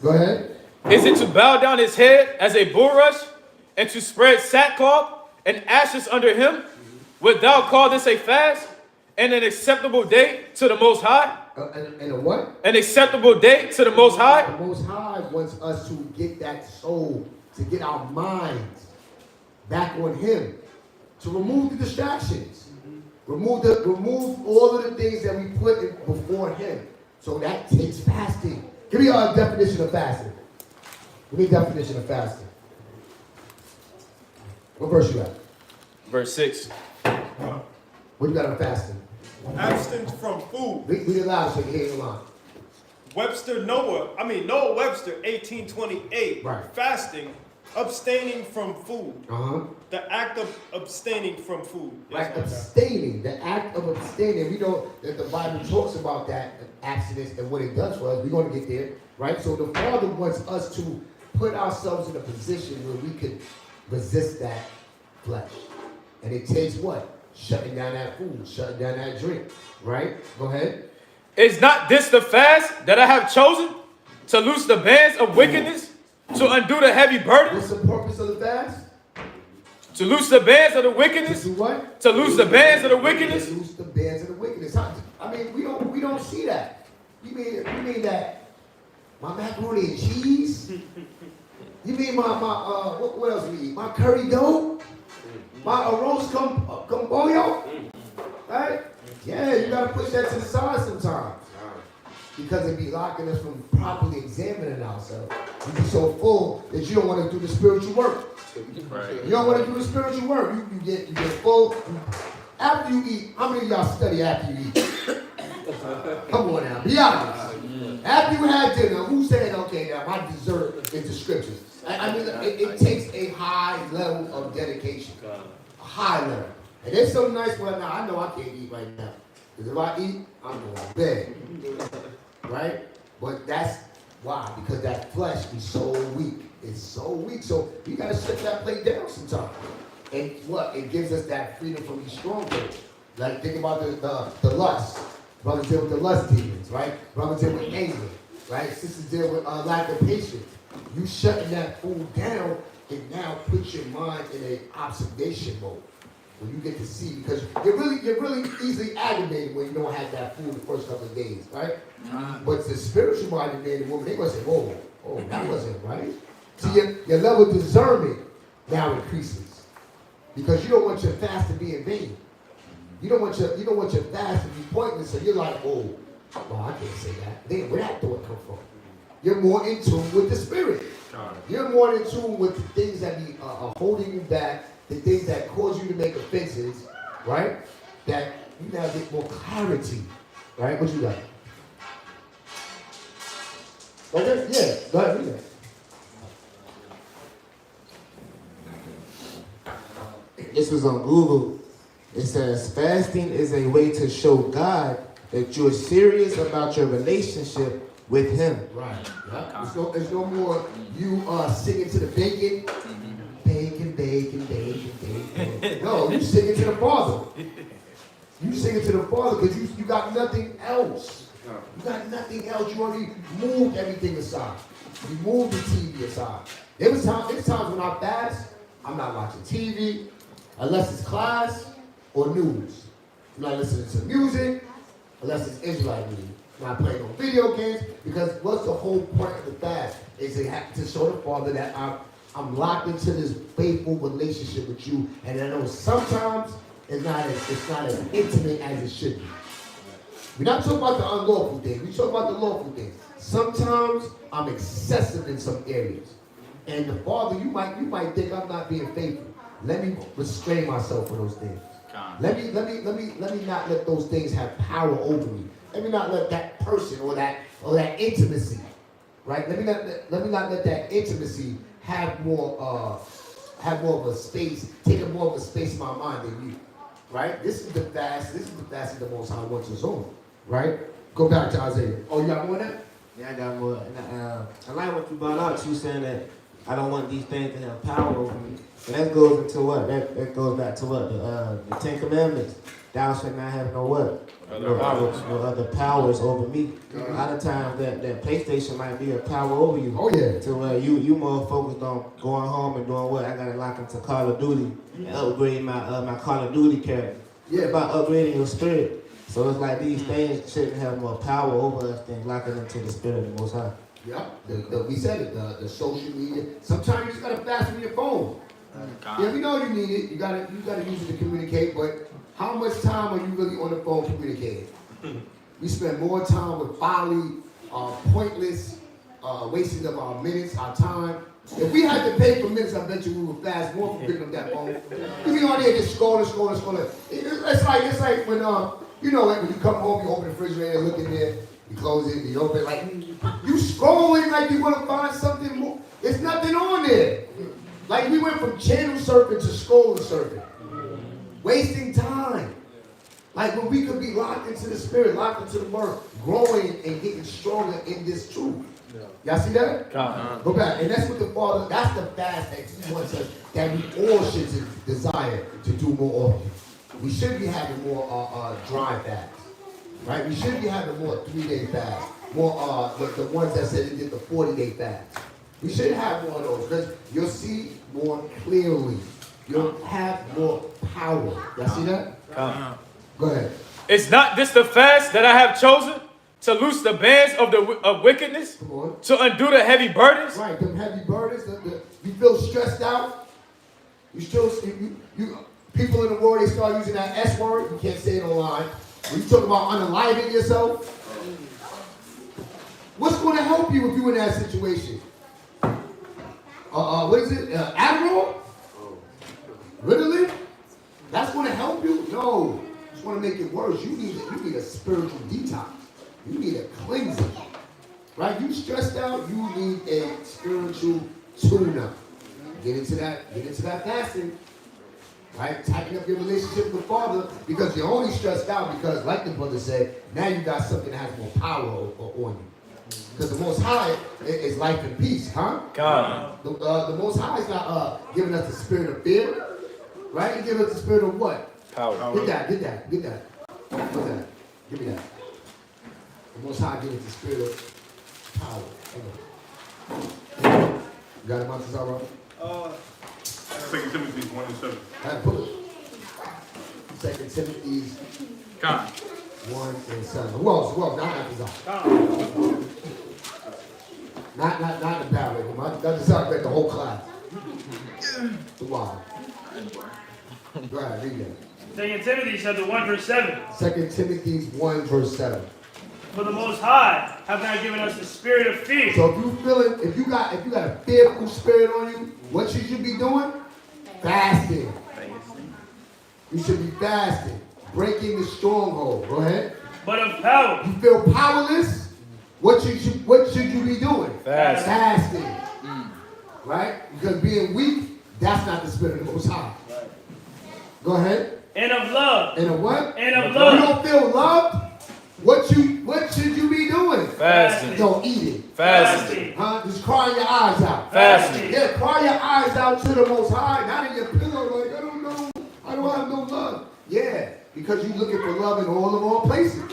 Go ahead. Is it to bow down his head as a bulrush and to spread sackcloth and ashes under him? Wilt thou call this a fast and an acceptable day to the Most High? And a what? An acceptable day to the Most High? The Most High wants us to get that soul, to get our minds back on Him, to remove the distractions, remove all of the things that we put in before Him. So that takes fasting. Give me a definition of fasting. Give me a definition of fasting. What verse you at? Verse 6. What you got on fasting? Abstain from food. Read it loud so you can hear the line. Noah Webster, 1828. Right. Fasting, abstaining from food. The act of abstaining from food. Right, abstaining, the act of abstaining. We know that the Bible talks about that abstinence and what it does for us. We're going to get there, right? So the Father wants us to put ourselves in a position where we can resist that flesh. And it takes what? Shutting down that food, shutting down that drink, right? Go ahead. Is not this the fast that I have chosen? To loose the bands of wickedness? To undo the heavy burdens? What's the purpose of the fast? To loose the bands of the wickedness? To do what? To loose the bands of the wickedness? To loose the bands of the wickedness. I mean, we don't see that. You mean that my macaroni and cheese? You mean my what else we eat? My curry goat? My arroz con pollo? Right? Yeah, you gotta push that to the side sometimes. Because it be locking us from properly examining ourselves. You be so full that you don't want to do the spiritual work. Right. You don't want to do the spiritual work. You get full. After you eat, how many of y'all study after you eat? Come on now, be honest. After you had dinner, who said, okay, now my dessert is the scriptures? I mean, it takes a high level of dedication. A high level. And there's some nights where now I know I can't eat right now. Because if I eat, I'm going to bed. Right? But that's why. Because that flesh is so weak. It's so weak. So you got to shut that plate down sometimes. And what? It gives us that freedom from these strongholds. Like think about the lust. Brothers deal with the lust demons, right? Brothers deal with anger, right? Sisters deal with lack of patience. You shutting that food down, it now puts your mind in an observation mode. When you get to see, because you're really easily aggravated when you don't have that food the first couple of days, right? But the spiritual minded man and woman, they gonna say, whoa, that wasn't right. See, your level of discernment now increases. Because you don't want your fast to be in vain. You don't want your fast to be pointless, so you're like, well, I can't say that. Then where that thought come from? you're more in tune with the Spirit. You're more in tune with the things that are holding you back, the things that cause you to make offenses, right? That you now get more clarity, right? What you got? Okay, yeah, go ahead, read that. This was on Google. It says fasting is a way to show God that you're serious about your relationship with Him. Right. Yeah. There's no more you singing to the bacon. Bacon, bacon, bacon, bacon. No, you singing to the Father. You singing to the Father because you got nothing else. You got nothing else. You already moved everything aside. You moved the TV aside. There's times when I fast, I'm not watching TV unless it's class or news. I'm not listening to music unless it's Israelite music. I'm not playing no video games because what's the whole point of the fast? Is to show the Father that I'm locked into this faithful relationship with you, and I know sometimes it's not as intimate as it should be. We're not talking about the unlawful things. We're talking about the lawful things. Sometimes I'm excessive in some areas, and the Father, you might think I'm not being faithful. Let me restrain myself for those things. Let me not let those things have power over me. Let me not let that person or that intimacy, right? Let me not let that intimacy have more of a space, take up more of a space in my mind than you, right? This is the fast that the Most High wants us on, right? Go back to Isaiah. Oh, you got more than that? Yeah, I got more. And I like what you brought out. You saying that I don't want these things to have power over me. And that goes into what? That goes back to what? The Ten Commandments. Thou shalt not have no what? No other powers over me. A lot of times that PlayStation might be a power over you. Oh yeah. To where you more focused on going home and doing what? I gotta lock into Call of Duty and upgrade my Call of Duty character. Yeah. It's about upgrading your spirit. So it's like these things shouldn't have more power over us than locking into the Spirit of the Most High. Yeah, we said it, the social media. Sometimes you just gotta fast with your phone. Yeah, we know you need it. You gotta use it to communicate, but how much time are you really on the phone communicating? We spend more time with folly, pointless, wasting of our minutes, our time. If we had to pay for minutes, I bet you we would fast more for picking up that phone. We be on there just scrolling. It's like when when you come home, you open the refrigerator, look in there, you close it, you open it, like you scrolling like you want to find something more. There's nothing on there. Like we went from channel surfing to scroll surfing. Wasting time. Like when we could be locked into the Spirit, locked into the Word, growing and getting stronger in this truth. Y'all see that? Go back. And that's what the Father, that's the fast that He wants us, that we all should desire to do more often. We should be having more dry fasts. Right? We should be having more 3-day fasts. More the ones that said they did the 40-day fast. We should have more of those because you'll see more clearly. You'll have more power. Y'all see that? Go ahead. It's not this the fast that I have chosen to loose the bands of wickedness, to undo the heavy burdens. Right, them heavy burdens. You feel stressed out. People in the world, they start using that S word. You can't say it online. When you talk about unaliving yourself, what's going to help you if you're in that situation? What is it? Adderall? Ritalin? That's going to help you? No. It's going to make it worse. You need a spiritual detox. You need a cleansing. Right? You stressed out, you need a spiritual tune-up. Get into that fasting. Right? Tighten up your relationship with the Father because you're only stressed out because, like the brother said, now you got something that has more power on you. Because the Most High is life and peace, huh? God. The Most High is not giving us the spirit of fear, right? He giving us the spirit of what? Power. Get that. What's that? Give me that. The Most High giving us the spirit of power. You got it, Montezaro? 2 Timothy 1:7. I put it. 2 Timothy 1:7. Who else? Not Montezaro. Not the barrel. Montezaro read the whole class. Why? Go ahead, read that. 2 Timothy chapter 1 verse 7. 2 Timothy 1 verse 7. For the Most High have not given us the spirit of fear. So if you got a fearful spirit on you, what you should be doing? Fasting. You should be fasting, breaking the stronghold. Go ahead. But of power. You feel powerless? What should you be doing? Fasting. Right? Because being weak, that's not the spirit of the Most High. Go ahead. And of love. And of what? And of love. You don't feel loved? What should you be doing? Fasting. Don't eat it. Fasting. Huh? Just crying your eyes out. Fasting. Yeah, cry your eyes out to the Most High, not in your pillow like, I don't know, I don't have no love. Yeah, because you're looking for love in all the wrong places.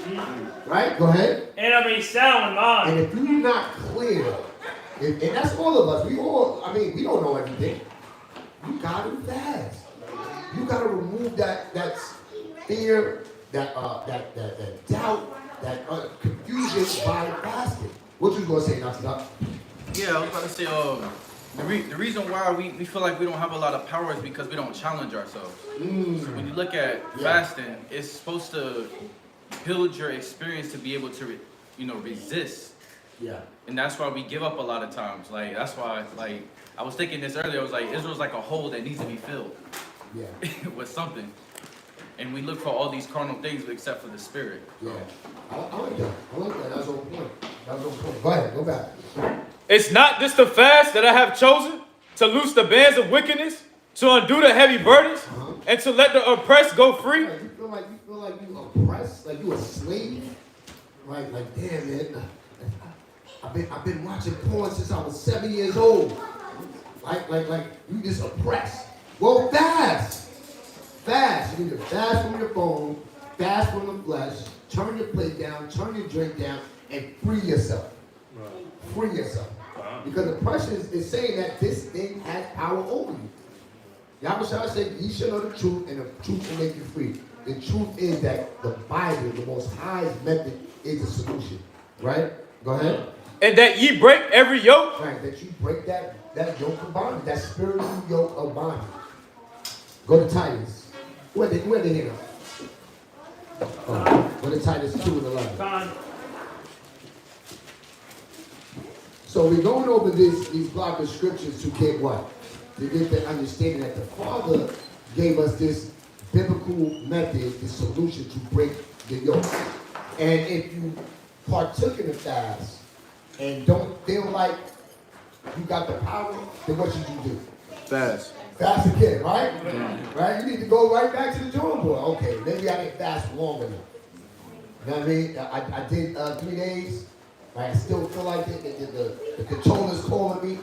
Right? Go ahead. And of a sound mind. And if you're not clear, and that's all of us, we don't know everything. You gotta fast. You gotta remove that fear, that doubt, that confusion by fasting. What you gonna say, Dr. Yeah, I was about to say, the reason why we feel like we don't have a lot of power is because we don't challenge ourselves. So when you look at fasting, it's supposed to build your experience to be able to, resist. Yeah. And that's why we give up a lot of times. Like, that's why, I was thinking this earlier, I was like, Israel's like a hole that needs to be filled. Yeah. With something. And we look for all these carnal things except for the spirit. Yeah. I like that. That's on point. Go ahead. Go back. It's not just the fast that I have chosen to loose the bands of wickedness, to undo the heavy burdens, and to let the oppressed go free. You feel like you oppressed, like you a slave, right? Like, damn, man, I've been watching porn since I was 7 years old. Like you just oppressed. Well, fast. You need to fast from your phone, fast from the flesh, turn your plate down, turn your drink down, and free yourself. Free yourself. Because oppression is saying that this thing has power over you. Yahweh said, ye shall know the truth, and the truth will make you free. The truth is that the Bible, the most highest method, is the solution. Right? Go ahead. And that ye break every yoke. Right, that you break that yoke of bondage, that spiritual yoke of bondage. Go to Titus. Where they hit go to Titus 2 and 11. So we're going over these block of scriptures to get what? To get the understanding that the Father gave us this biblical method, this solution to break the yoke. And if you partook in the fast and don't feel like you got the power, then what should you do? Fast. Fast again, right? Right? You need to go right back to the drawing board. Okay, maybe I didn't fast long enough. You know what I mean? I did 3 days. Right? I still feel like the controller's calling me.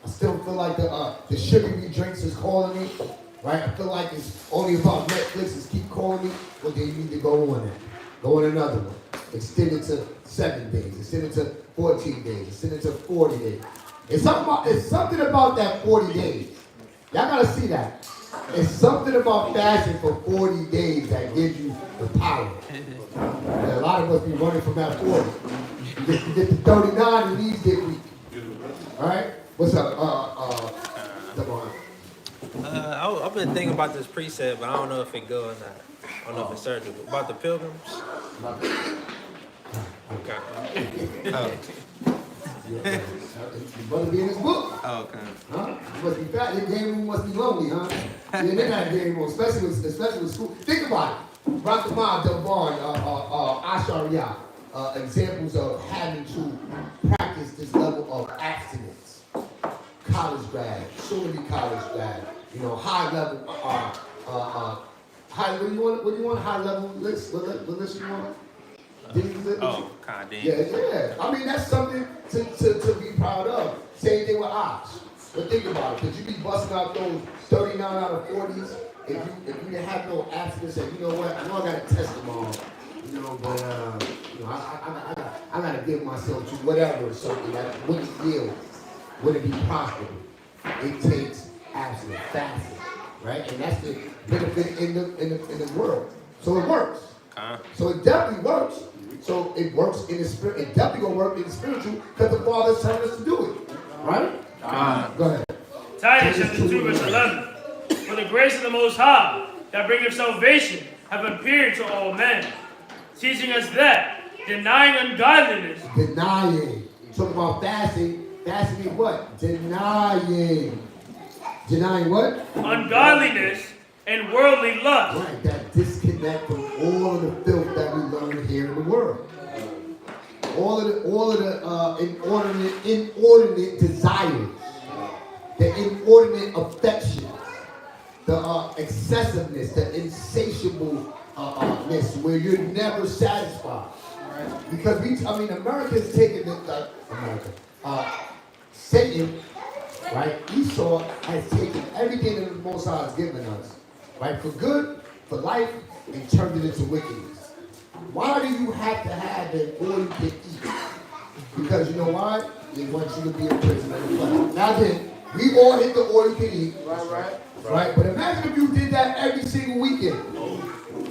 I still feel like the sugary drinks is calling me. Right? I feel like it's only about Netflix is keep calling me. Well, then you need to go on that. Go on another one. Extend it to 7 days. Extend it to 14 days. Extend it to 40 days. It's something about that 40 days. Y'all gotta see that. It's something about fasting for 40 days that gives you the power. And a lot of us be running from that 40. You get to 39 and these get weak. All right? What's up? I've been thinking about this precept, but I don't know if it go or not. I don't know if it's certain. About the pilgrims. Okay. Yeah. You better be in this book. Oh, okay. Huh? You must be fat. Your game room must be lonely, huh? Yeah, they're not game room, especially with school. Think about it. Rakama, Delbarn, Asharia, examples of having to practice this level of abstinence. College grad, soon to be college grad, high level, high, what do you want? High level list? What list you want? Oh, kind of. Yeah. I mean, that's something to be proud of. Same thing with ops. But think about it. Could you be busting out those 39 out of 40s if you didn't have no abstinence and you know what? I know I got to test them all. But I got to give myself to whatever something that wouldn't yield, wouldn't be profitable. It takes abstinence, fasting, right? And that's the benefit in the world. So it works. So it definitely works. So it works in the spirit. It definitely gonna work in the spiritual because the Father's telling us to do it. Right? Go ahead. Titus chapter 2, verse 11. For the grace of the Most High that bringeth salvation have appeared to all men, teaching us that Denying ungodliness. Denying. You talk about fasting. Fasting means what? Denying. Denying what? Ungodliness and worldly lust. Right, that disconnect from all of the filth that we learn here in the world. All of the inordinate desires, the inordinate affections, the excessiveness, the insatiableness, where you're never satisfied. Because America's taking it, Satan, right? Esau has taken everything that the Most High has given us, right, for good, for life, and turned it into wickedness. Why do you have to have it in order to eat? Because you know why? They want you to be a prisoner of the flesh. Now then, we all hit the all you can eat. Right? But imagine if you did that every single weekend.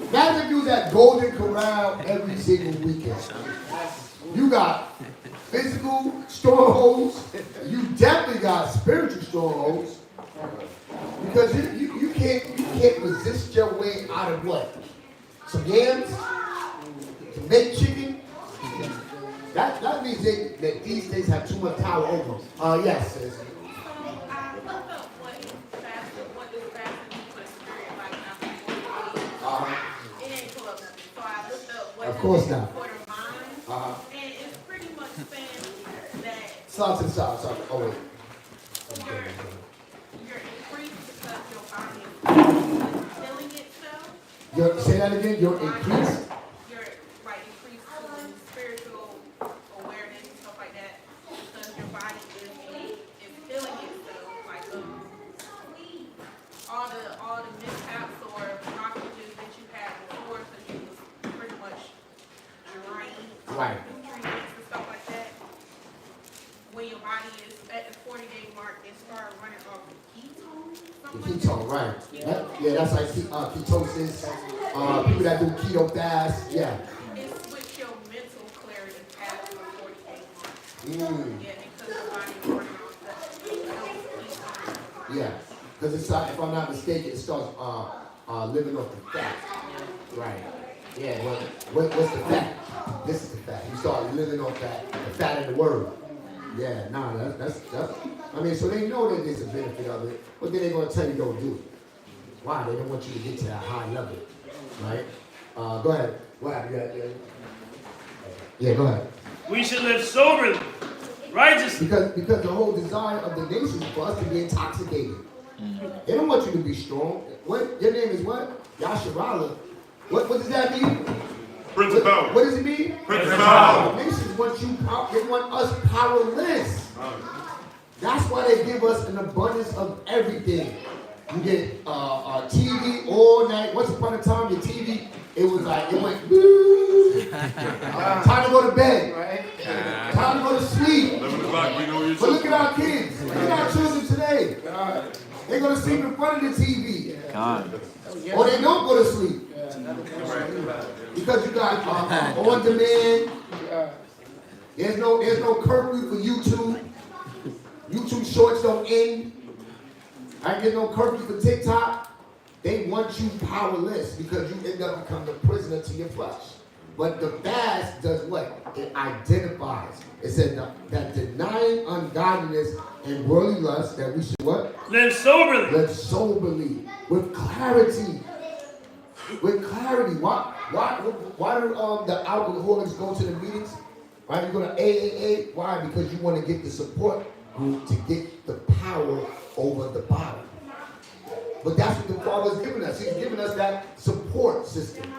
Imagine if you was at Golden Corral every single weekend. You got physical strongholds. You definitely got spiritual strongholds. Because you can't resist your way out of what? Some yams? Some baked chicken? That means that these things have too much power over them. Yes, sis. Of course not. And it's pretty much saying that Stop. Oh, wait. you're increased because your body is healing itself. Say that again. You're increased. You're increased in spiritual awareness and stuff like that because your body is healing itself. Like all the mishaps or blockages that you had before, because you was pretty much drained. Right. Treatments and stuff like that. When your body is at the 40-day mark, it starts running off the ketone. Ketone, right. That's like ketosis. People that do keto fast, yeah. It's with your mental clarity past the 40-day mark. Yeah, because your body is running off the Yeah, because it's if I'm not mistaken, it starts living off the fat. Right. Yeah, well, what's the fat? This is the fat. You start living off the fat in the word. Yeah, that's so they know that there's a benefit of it, but then they're going to tell you don't do it. Why? They don't want you to get to that high level, right? Go ahead. What happened? Yeah, go ahead. We should live soberly, righteously. Because the whole desire of the nation is for us to be intoxicated. They don't want you to be strong. What? Your name is what? Yasharala. What does that mean? Prince of Power. What does it mean? Prince of Power. The nations want they want us powerless. That's why they give us an abundance of everything. You get TV all night. Once upon a time, your TV, it went, boo. Time to go to bed. Right? Time to go to sleep. 11 o'clock, we know you're But look at our kids. Look at our children today. They're going to sleep in front of the TV. Or they don't go to sleep. Because you got on demand. There's no curfew for YouTube. YouTube shorts don't end. I get no curfew for TikTok. They want you powerless because you end up becoming a prisoner to your flesh. But the fast does what? It identifies. It says that denying ungodliness and worldly lust, that we should what? Live soberly. Live soberly. With clarity. With clarity. Why do the alcoholics go to the meetings? Right? You go to AAA. Why? Because you want to get the support group to get the power over the body. But that's what the Father's given us. He's given us that support system.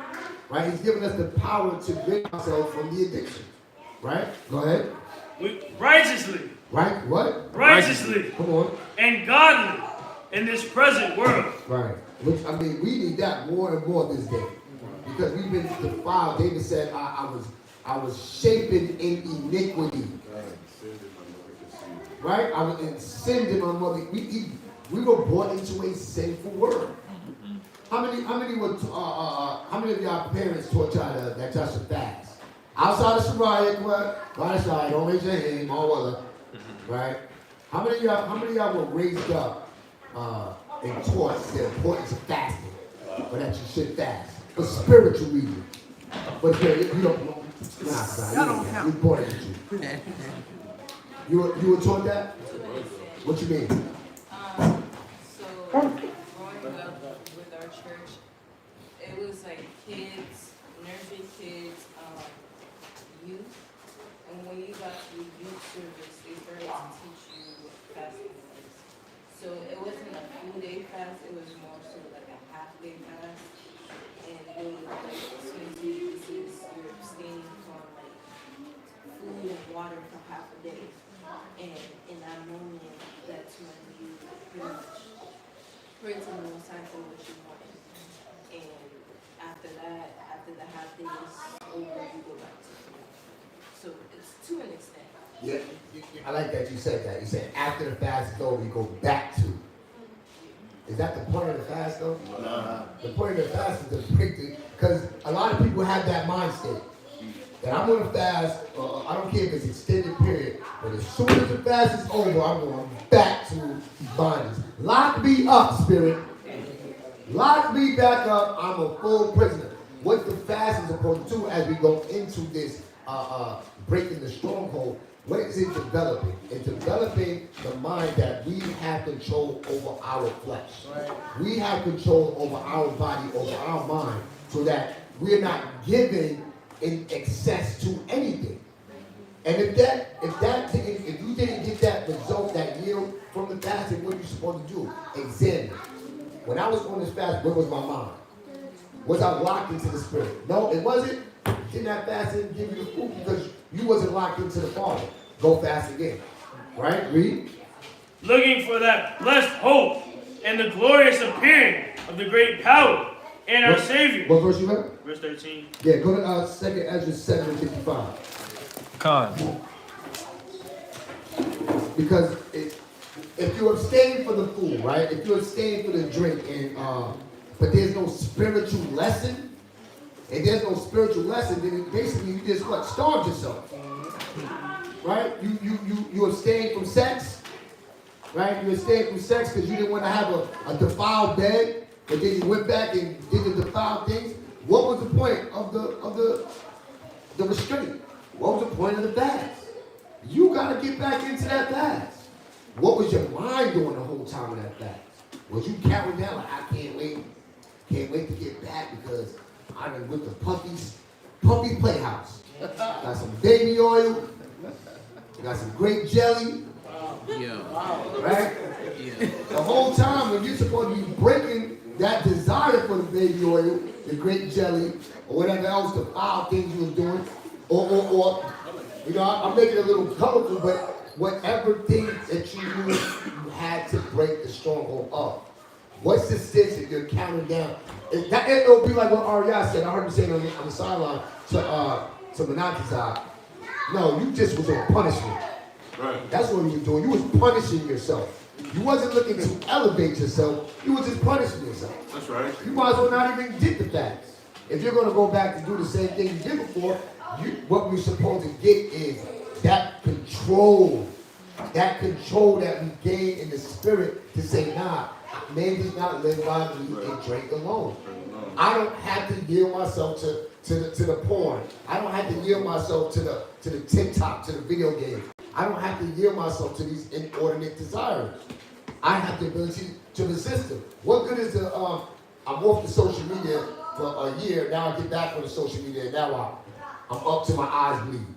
Right? He's given us the power to rid ourselves from the addiction. Right? Go ahead. Righteously. Right? What? Righteously. Come on. And godly in this present world. Right. Which, we need that more and more this day. Because we've been defiled. David said, I was shapen in iniquity. Right? I was in sin in my mother. We were brought into a sinful world. How many of y'all parents taught y'all that y'all should fast? Outside of Shariah, what? Shariah, don't raise your hand, all other. Right? How many of y'all were raised up and taught the importance of fasting? Or that you should fast? For spiritual reasons. But you don't Nah, son, Y'all don't count. We born with you. You were taught that? What you mean? So growing up with our church, it was like kids, nursery kids, youth, and when you got to the youth service, they started to teach you what fasting was. So it wasn't a full day fast; it was more so like a half day fast. And it was like essentially this is you're abstaining from like food and water for half a day. And in that moment, that's when you pretty much pray to the Most High for what you wanted. And after that, after the half day is over, you go back to food. So it's to an extent. Yeah, I like that you said that. You said after the fast is over, you go back to. Is that the point of the fast though? Nah. The point of the fast is to break the, because a lot of people have that mindset. That I'm gonna fast, I don't care if it's extended period, but as soon as the fast is over, I'm going back to bondage. Lock me up, spirit. Lock me back up, I'm a full prisoner. What the fast is supposed to do as we go into this breaking the stronghold, what is it developing? It's developing the mind that we have control over our flesh. We have control over our body, over our mind, so that we're not giving in excess to anything. And if you didn't get that result, that yield from the fasting, what are you supposed to do? Examine. When I was on this fast, where was my mind? Was I locked into the spirit? No, it wasn't. Didn't that fasting give you the food because you wasn't locked into the Father. Go fast again. Right? Read. Looking for that blessed hope and the glorious appearing of the great power and our Savior. What verse you read? Verse 13. Yeah, go to 2 Ezra 7:55. Con. Because if you abstain for the food, right? If you abstain for the drink, and but there's no spiritual lesson, and there's no spiritual lesson, then basically you just what? Starved yourself. Right? You abstain from sex, right? You abstain from sex because you didn't want to have a defiled bed, but then you went back and did the defiled things. What was the point of the restraint? What was the point of the fast? You got to get back into that fast. What was your mind doing the whole time of that fast? Was you counting down like, I can't wait to get back because I done with the Puppy Playhouse. Got some baby oil, got some grape jelly. Yeah. Right? Yeah. The whole time when you're supposed to be breaking that desire for the baby oil, the grape jelly, or whatever else, the foul things you was doing, or you know, I'm making it a little colorful, but whatever thing that you knew you had to break the stronghold of. What's the sense that you're counting down? It'll be like what Ariah said. I heard him saying on the sideline to Menatizah. No, you just was on punishment. Right. That's what you were doing. You was punishing yourself. You wasn't looking to elevate yourself. You was just punishing yourself. That's right. You might as well not even get the fast. If you're going to go back and do the same thing you did before, what we're supposed to get is that control that we gain in the spirit to say, nah, man does not live by meat and drink alone. I don't have to yield myself to the porn. I don't have to yield myself to the TikTok, to the video game. I don't have to yield myself to these inordinate desires. I have the ability to resist them. What good is I'm off the social media for a year, now I get back on the social media, and now I'm up to my eyes bleeding.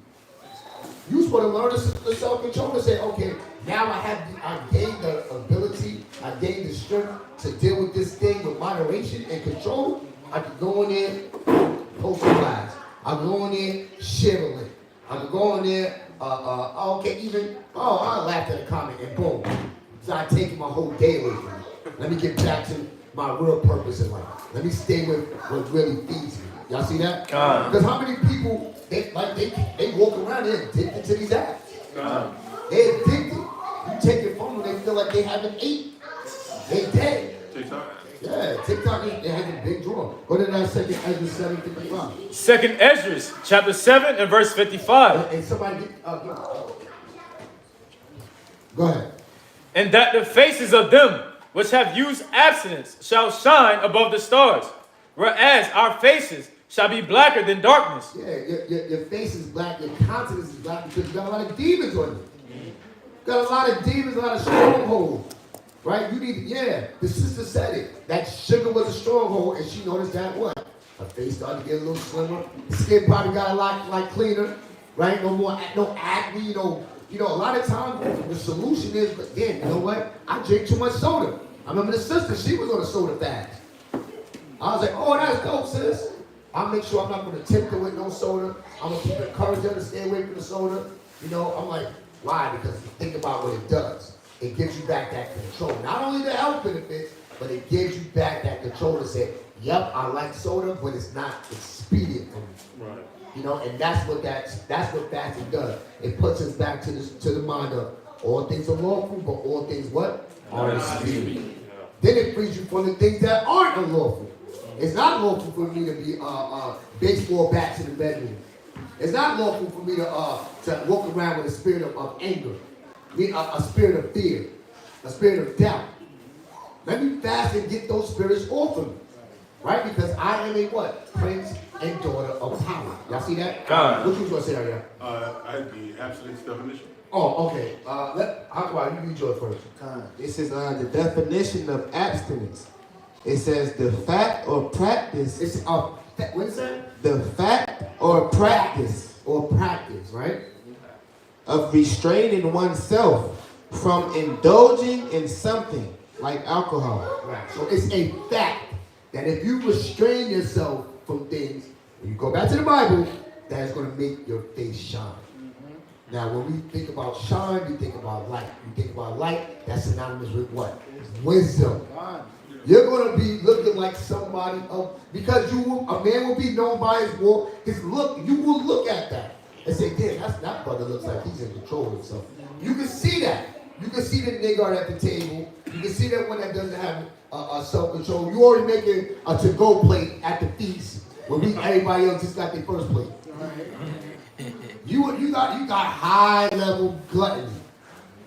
You're supposed to learn the self-control to say, okay, now I gained the ability, I gained the strength to deal with this thing with moderation and control. I can go in there, post a class. I can go in there, share a link. I can go in there, I laughed at a comment and boom. So I take my whole day away from me. Let me get back to my real purpose in life. Let me stay with what really feeds me. Y'all see that? Because how many people, they walk around, they're addicted to these apps. They're addicted. You take it from them, they feel like they haven't ate. They dead. TikTok. Yeah, TikTok it has a big draw. Go to that 2 Ezra 7:55. 2 Ezra, chapter 7 and verse 55. And somebody go ahead. And that the faces of them which have used abstinence shall shine above the stars, whereas our faces shall be blacker than darkness. Yeah, your face is black, your countenance is black because you got a lot of demons on you. Got a lot of demons, a lot of strongholds. Right? You need, the sister said it. That sugar was a stronghold, and she noticed that what? Her face started to get a little slimmer. The skin probably got a lot cleaner. Right? No more, no acne, you know, a lot of times the solution is, again, you know what? I drink too much soda. I remember the sister, she was on a soda fast. I was like, oh, that's dope, sis. I'll make sure I'm not going to tempt her with no soda. I'm going to keep encouraging her to stay away from the soda. You know, I'm like, why? Because think about what it does. It gives you back that control. Not only the health benefits, but it gives you back that control to say, yep, I like soda, but it's not expedient for me. Right. You know, and that's what fasting does. It puts us back to the mind of all things are lawful, but all things what? Are expedient. Yeah. Then it frees you from the things that aren't unlawful. It's not lawful for me to be baseball bats in the bedroom. It's not lawful for me to walk around with a spirit of anger, a spirit of fear, a spirit of doubt. Let me fast and get those spirits off of me, right? Because I am a what? Prince and daughter of power. Y'all see that? God. What you going to say, Ariel? I had the abstinence definition. Oh, okay. How do I? You read yours first. This is the definition of abstinence. It says the fact or practice. It's what is that? The fact or practice right? of restraining oneself from indulging in something like alcohol. Right. So it's a fact that if you restrain yourself from things, when you go back to the Bible, that is going to make your face shine. Now, when we think about shine, we think about light. You think about light, that's synonymous with what? Wisdom. You're going to be looking like somebody else because a man will be known by his walk, his look. You will look at that and say, damn, that brother looks like he's in control of himself. You can see that. You can see the nigger at the table. You can see that one that doesn't have self-control. You already making a to-go plate at the feast when everybody else just got their first plate. You got high-level gluttony.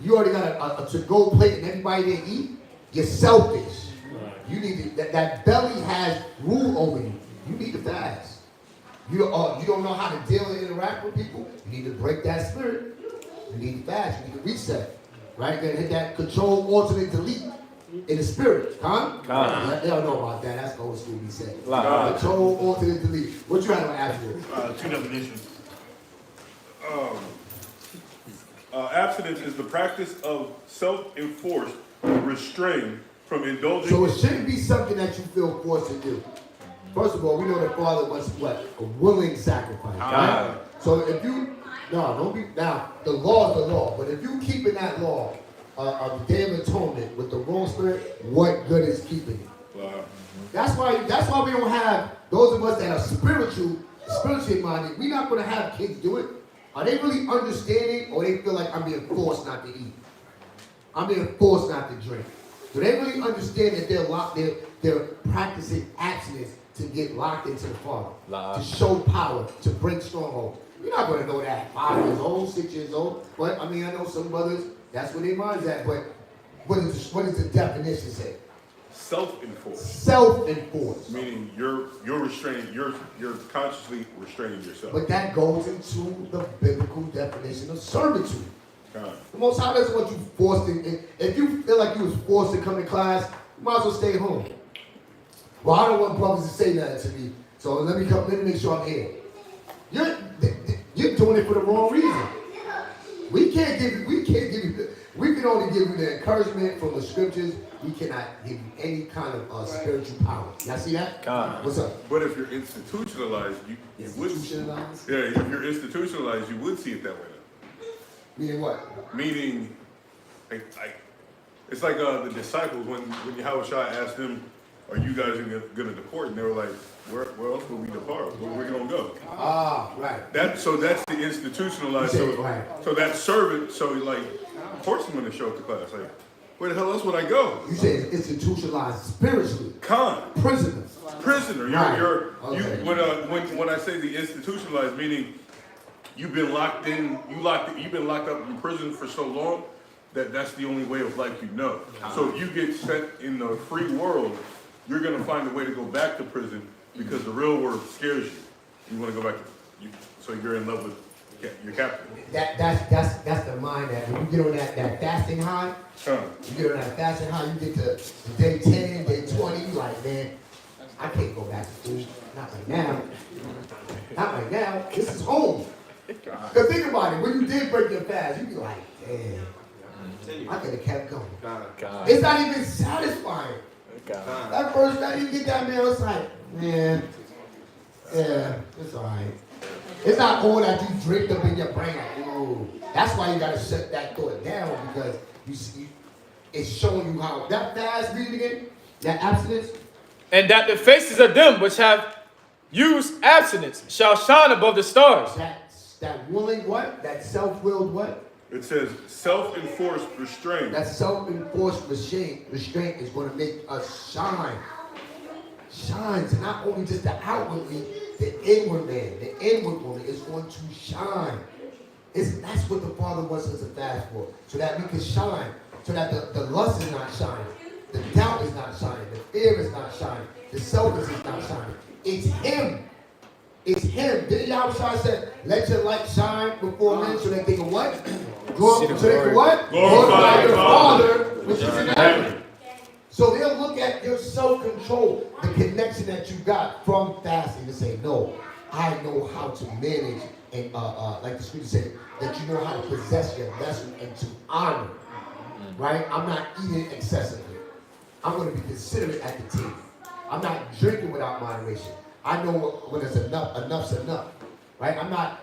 You already got a to-go plate and everybody there eat. You're selfish. You need to, that belly has rule over you. You need to fast. You don't know how to deal and interact with people. You need to break that spirit. You need to fast. You need to reset. Right? You gotta hit that control, alternate, delete in the spirit. Huh? They don't know about that. That's the old school we say. Control, alternate, delete. What you have to ask me? Two definitions. Abstinence is the practice of self-enforced restraint from indulging. So it shouldn't be something that you feel forced to do. First of all, we know the Father was what? A willing sacrifice. Right? So if you, don't be, now, the law is the law, but if you keeping that law of the Day of Atonement with the wrong spirit, what good is keeping it? Wow. That's why we don't have, those of us that are spiritually minded, we're not going to have kids do it. Are they really understanding, or they feel like I'm being forced not to eat? I'm being forced not to drink. Do they really understand that they're practicing abstinence to get locked into the Father, to show power, to break strongholds? You're not going to know that 5 years old, 6 years old. But I mean, I know some brothers, that's where their mind's at. But what does the definition say? Self-enforced. Self-enforced. Meaning you're restraining, you're consciously restraining yourself. But that goes into the biblical definition of servitude. The Most High doesn't want you forced to. If you feel like you was forced to come to class, you might as well stay home. Well, I don't want brothers to say nothing to me, so let me make sure I'm here. You're doing it for the wrong reason. We can only give you the encouragement from the scriptures. We cannot give you any kind of spiritual power. Y'all see that? What's up? But if you're institutionalized, you would. Yeah, if you're institutionalized, you would see it that way. Meaning what? Meaning, it's like the disciples when Yahushua asked them, "Are you guys going to depart?" And they were like, "Where else will we depart? Where are we going to go?" Right. So that's the institutionalized. So that servant. So like, of course I'm going to show up to class. Like, where the hell else would I go? You say it's institutionalized spiritually. Prisoner. Right. When I say the institutionalized, meaning you've been locked in. You've been locked up in prison for so long that's the only way of life you know. So if you get set in the free world, you're gonna find a way to go back to prison because the real world scares you. You want to go back to you, so you're in love with your captain. That's the mind that when you get on that fasting high, you get on that fasting high, you get to day 10, day 20, you like, man, I can't go back to food. Not right now. Not right now. This is home. Because think about it, when you did break your fast, you be like, damn, I could have kept going. It's not even satisfying. That first night you get down there, it's like, man, yeah, it's all right. It's not all that you drink up in your brain. Like, ooh. That's why you got to shut that thought down, because you see, it's showing you how that fast, read it again, that abstinence. And that the faces of them which have used abstinence shall shine above the stars. That willing what? That self-willed what? It says self-enforced restraint. That self-enforced restraint is going to make us shine. Shine to not only just the outwardly, the inward man, the inward woman is going to shine. That's what the Father wants us to fast for, so that we can shine, so that the lust is not shining, the doubt is not shining, the fear is not shining, the selfishness is not shining. It's Him. It's Him. Didn't Yahweh said, let your light shine before men so that they can what? Glorify your Father which is in heaven. So they'll look at your self-control, the connection that you got from fasting, and say, no, I know how to manage, and like the scripture said, that you know how to possess your vessel and to honor. Right? I'm not eating excessively. I'm going to be considerate at the table. I'm not drinking without moderation. I know when it's enough, enough's enough. Right? I'm not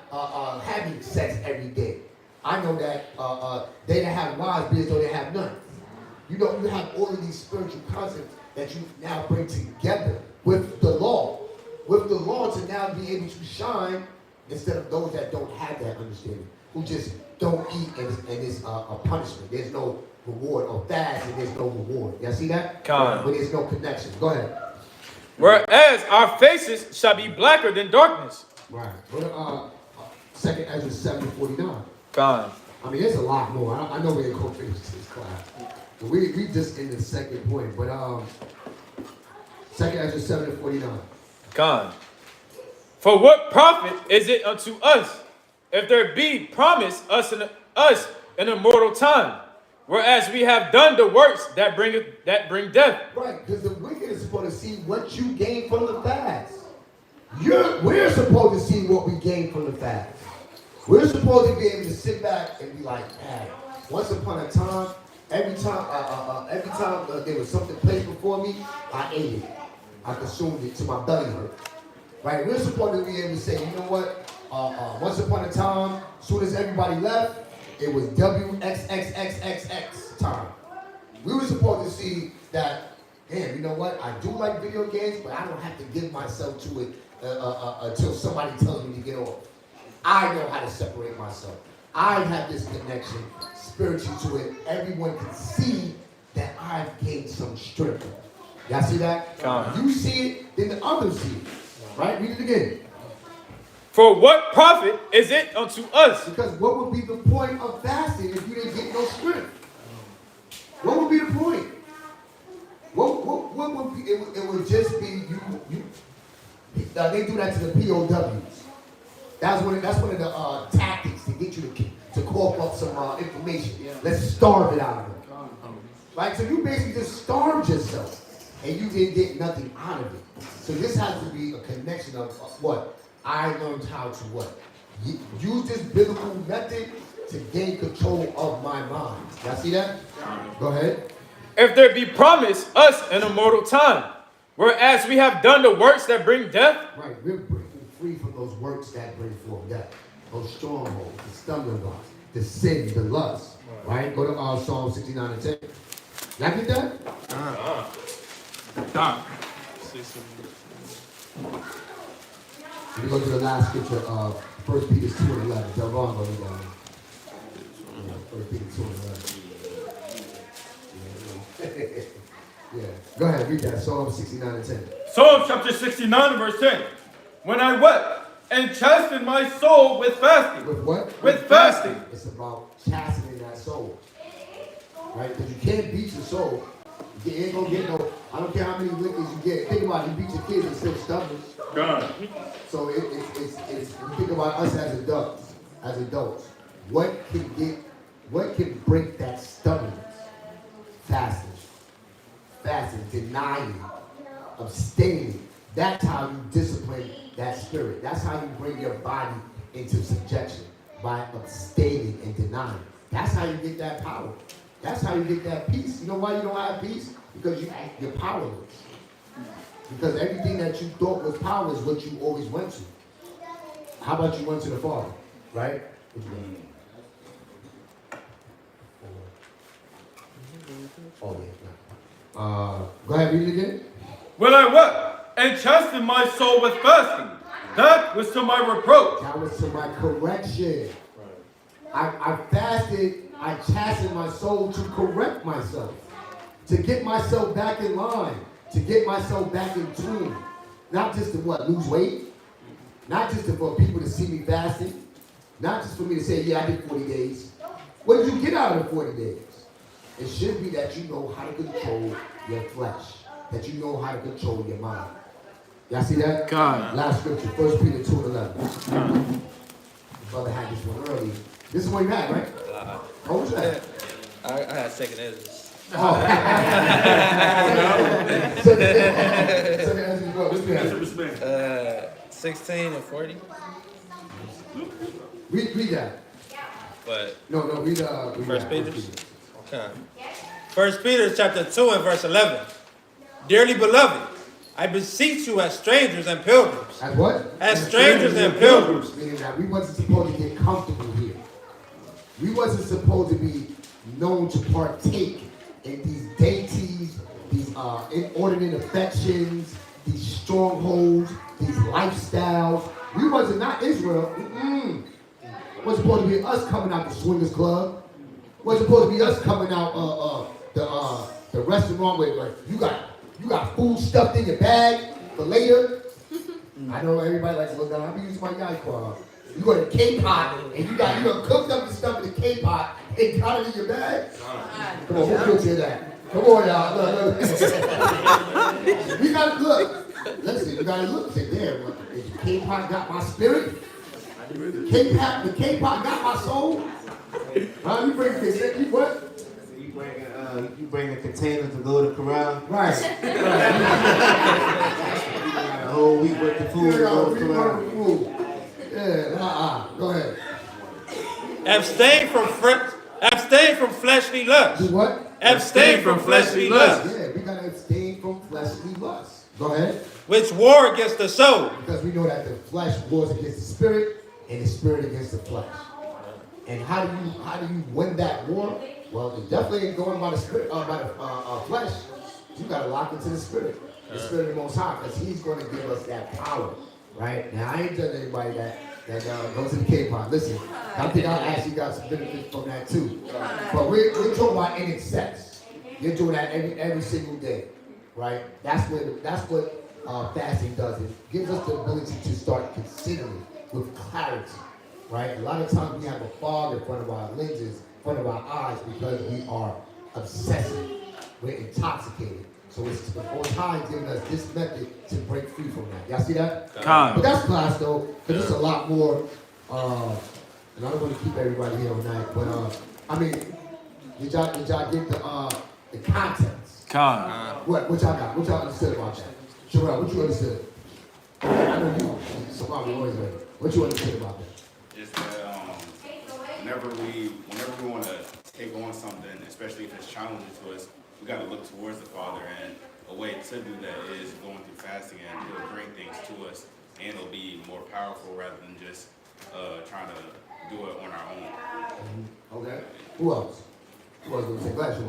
having sex every day. I know that they that have wives be as though they have none. You know, you have all of these spiritual concepts that you now bring together with the law. With the law to now be able to shine instead of those that don't have that understanding, who just don't eat and it's a punishment. There's no reward, or fast and there's no reward. Y'all see that? But there's no connection. Go ahead. Whereas our faces shall be blacker than darkness. Right. Go to 2 Ezra 7:49. God. I mean, there's a lot more. I know we ain't gonna finish this class. We just in the second point, but 2 Ezra 7:49. God. For what profit is it unto us if there be promised us an immortal time, whereas we have done the works that bring death? Right, because the wicked is supposed to see what you gain from the fast. We're supposed to see what we gain from the fast. We're supposed to be able to sit back and be like, man, once upon a time, every time there was something placed before me, I ate it. I consumed it to my belly hurt. Right? We're supposed to be able to say, you know what? Once upon a time, as soon as everybody left, it was WXXXXX time. We were supposed to see that, damn, you know what? I do like video games, but I don't have to give myself to it until somebody tells me to get off. I know how to separate myself. I have this connection spiritually to it. Everyone can see that I've gained some strength. Y'all see that? You see it, then the others see it. Right? Read it again. For what profit is it unto us? Because what would be the point of fasting if you didn't get no strength? What would be the point? What would be? It would just be you. They do that to the POWs. That's one of the tactics to get you to cough up some information. Let's starve it out of them. Right? So you basically just starved yourself, and you didn't get nothing out of it. So this has to be a connection of what? I learned how to what? Use this biblical method to gain control of my mind. Y'all see that? Go ahead. If there be promised us an immortal time, whereas we have done the works that bring death. Right, we're breaking free from those works that bring forth death. Those strongholds, the stumbling blocks, the sin, the lust. Right? Go to Psalm 69 and 10. Y'all get that? We go to the last scripture of 1 Peter 2 and 11. Delvon, go read that. 1 Peter 2 and 11. Yeah. Go ahead, read that. Psalm 69 and 10. Psalm chapter 69 and verse 10. When I wept and chastened my soul with fasting. With what? With fasting. It's about chastening that soul. Right? Because you can't beat your soul. You ain't gonna get no, I don't care how many lickers you get. Think about it, you beat your kids and still stubborn. God. So it's you think about us as adults, what can break that stubbornness? Fasting, denying, abstaining. That's how you discipline that spirit. That's how you bring your body into subjection, by abstaining and denying. That's how you get that power. That's how you get that peace. You know why you don't have peace? Because you're powerless. Because everything that you thought was power is what you always went to. How about you went to the Father, right? Oh yeah. Go ahead, read it again. Will I what? And chasten my soul with fasting. That was to my reproach. That was to my correction. I fasted, I chastened my soul to correct myself, to get myself back in line, to get myself back in tune. Not just to lose weight, not just for people to see me fasting, not just for me to say, yeah, I did 40 days. What did you get out of the 40 days? It should be that you know how to control your flesh, that you know how to control your mind. Y'all see that? God. Last scripture, 1 Peter 2:11. Brother had this one early. This is what you had, right? Oh, what's that? I had second Ezra. Second Ezra, 16 and 40. Read that. But No, read First Peter. Okay. First Peter chapter 2 and verse 11. Dearly beloved, I beseech you as strangers and pilgrims. As what? As strangers and pilgrims. Meaning that we wasn't supposed to get comfortable here. We wasn't supposed to be known to partake in these deities, these inordinate affections, these strongholds, these lifestyles. We wasn't not Israel. It wasn't supposed to be us coming out the swingers club. It wasn't supposed to be us coming out the restaurant with you got food stuffed in your bag for later. I know everybody likes to look down. I'm using my guy club. You go to K-pot and you cooked up the stuff in the K-pot and got it in your bag. Come on, who guilty of that? Come on, y'all. Look. We gotta look. Listen, you gotta look. Say, damn, the K-pot got my spirit. The K-pot got my soul. You bring you what? You bring a container to go to corral. Right. A whole week worth of food to go to corral. Yeah, go ahead. Abstain from fleshly lust. Do what? Abstain from fleshly lust. Yeah, we gotta abstain from fleshly lust. Go ahead. Which war against the soul. Because we know that the flesh wars against the spirit and the spirit against the flesh. And how do you win that war? Well, it definitely ain't going by the spirit, by the flesh. You gotta lock into the spirit of the Most High, because He's going to give us that power, right? Now, I ain't telling anybody that goes to the K-pop. Listen, I think I actually got some benefits from that too. But we're talking about in excess. You're doing that every single day, right? That's what fasting does. It gives us the ability to start considering with clarity, right? A lot of times we have a fog in front of our lenses, in front of our eyes, because we are obsessive. We're intoxicated. So it's the Most High giving us this method to break free from that. Y'all see that? But that's class though, because it's a lot more, and I don't want to keep everybody here all night, but I mean, did y'all get the context? What y'all got? What y'all understood about that? Sherelle, what you understood? I know you, somebody always ready. What you understood about that? Just that whenever we want to take on something, especially if it's challenging to us, we got to look towards the Father, and a way to do that is going through fasting, and He'll bring things to us, and it'll be more powerful rather than just trying to do it on our own. Okay. Who else? Who else going to say? Glad you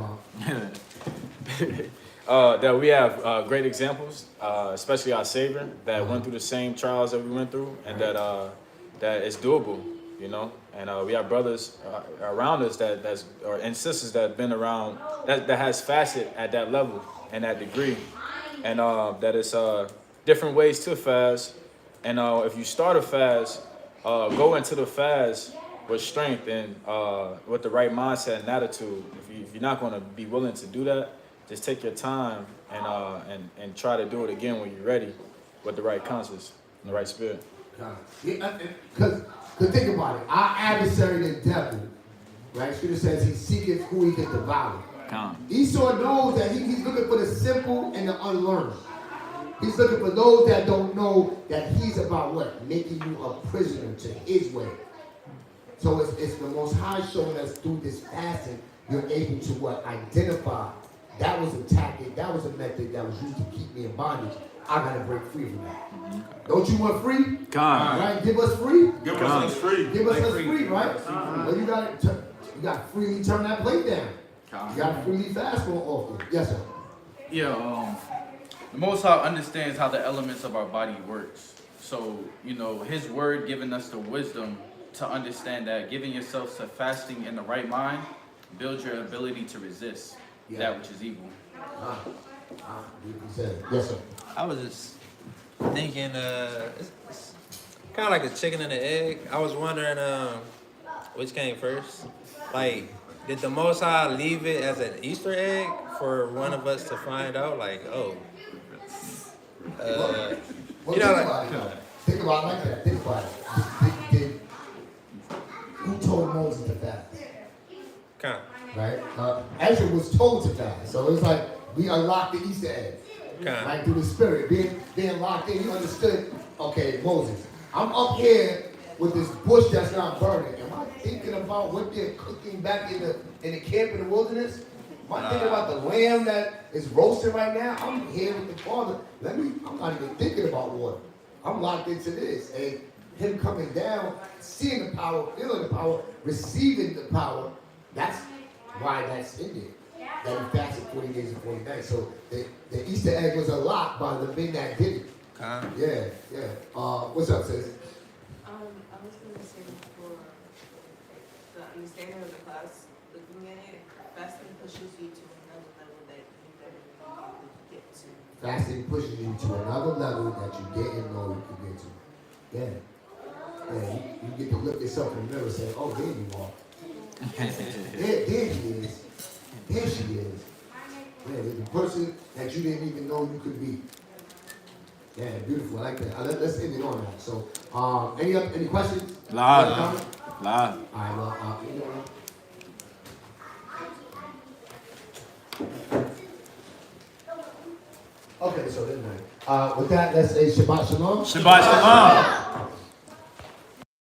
That we have great examples, especially our Savior, that went through the same trials that we went through, and that it's doable, you know. And we have brothers around us and sisters that have been around that has fasted at that level and that degree, and that it's different ways to fast. And if you start a fast, go into the fast with strength and with the right mindset and attitude. If you're not going to be willing to do that, just take your time and try to do it again when you're ready, with the right conscience and the right spirit. Because think about it. Our adversary, the devil, right? Scripture says he seeketh who he can devour. Esau knows that he's looking for the simple and the unlearned. He's looking for those that don't know that he's about what? Making you a prisoner to his way. So it's the Most High showing us through this fasting, you're able to what? Identify. That was a tactic, that was a method that was used to keep me in bondage. I gotta break free from that. Don't you want free? Right? Give us free. Give us free. Give us free, right? Well, you got freely turn that plate down. You got freely fast more often. Yes, sir. Yeah, the Most High understands how the elements of our body works. So, you know, his word giving us the wisdom to understand that giving yourself to fasting in the right mind builds your ability to resist that which is evil. Yes, sir. I was just thinking, it's kind of like a chicken and an egg. I was wondering, which came first? Like, did the Most High leave it as an Easter egg for one of us to find out? Like, oh, Well, you know, think about it like that. Think about it. Who told Moses to fast? kind of. Right? Ezra was told to fast. So it's like we unlocked the Easter egg. Right? Through the Spirit. Being locked in, you understood, okay, Moses, I'm up here with this bush that's not burning. Am I thinking about what they're cooking back in the camp in the wilderness? Am I thinking about the lamb that is roasting right now? I'm here with the Father. I'm not even thinking about water. I'm locked into this. And him coming down, seeing the power, feeling the power, receiving the power, that's why that's in there. That he fasted 40 days and 40 nights. So the Easter egg was unlocked by the thing that did it. Yeah. What's up, sis? I was going to say for the understanding of the class, looking at it, fasting pushes you to another level that you never get to. Fasting pushes you to another level that you didn't know you could get to. Yeah. You get to look yourself in the mirror and say, oh, there you are. there he is. There she is. Yeah, the person that you didn't even know you could be. Yeah, beautiful. I like that. Let's end it on that. So, any questions? Live. All right, well, okay, so then, with that, let's say Shabbat Shalom. Shabbat Shalom.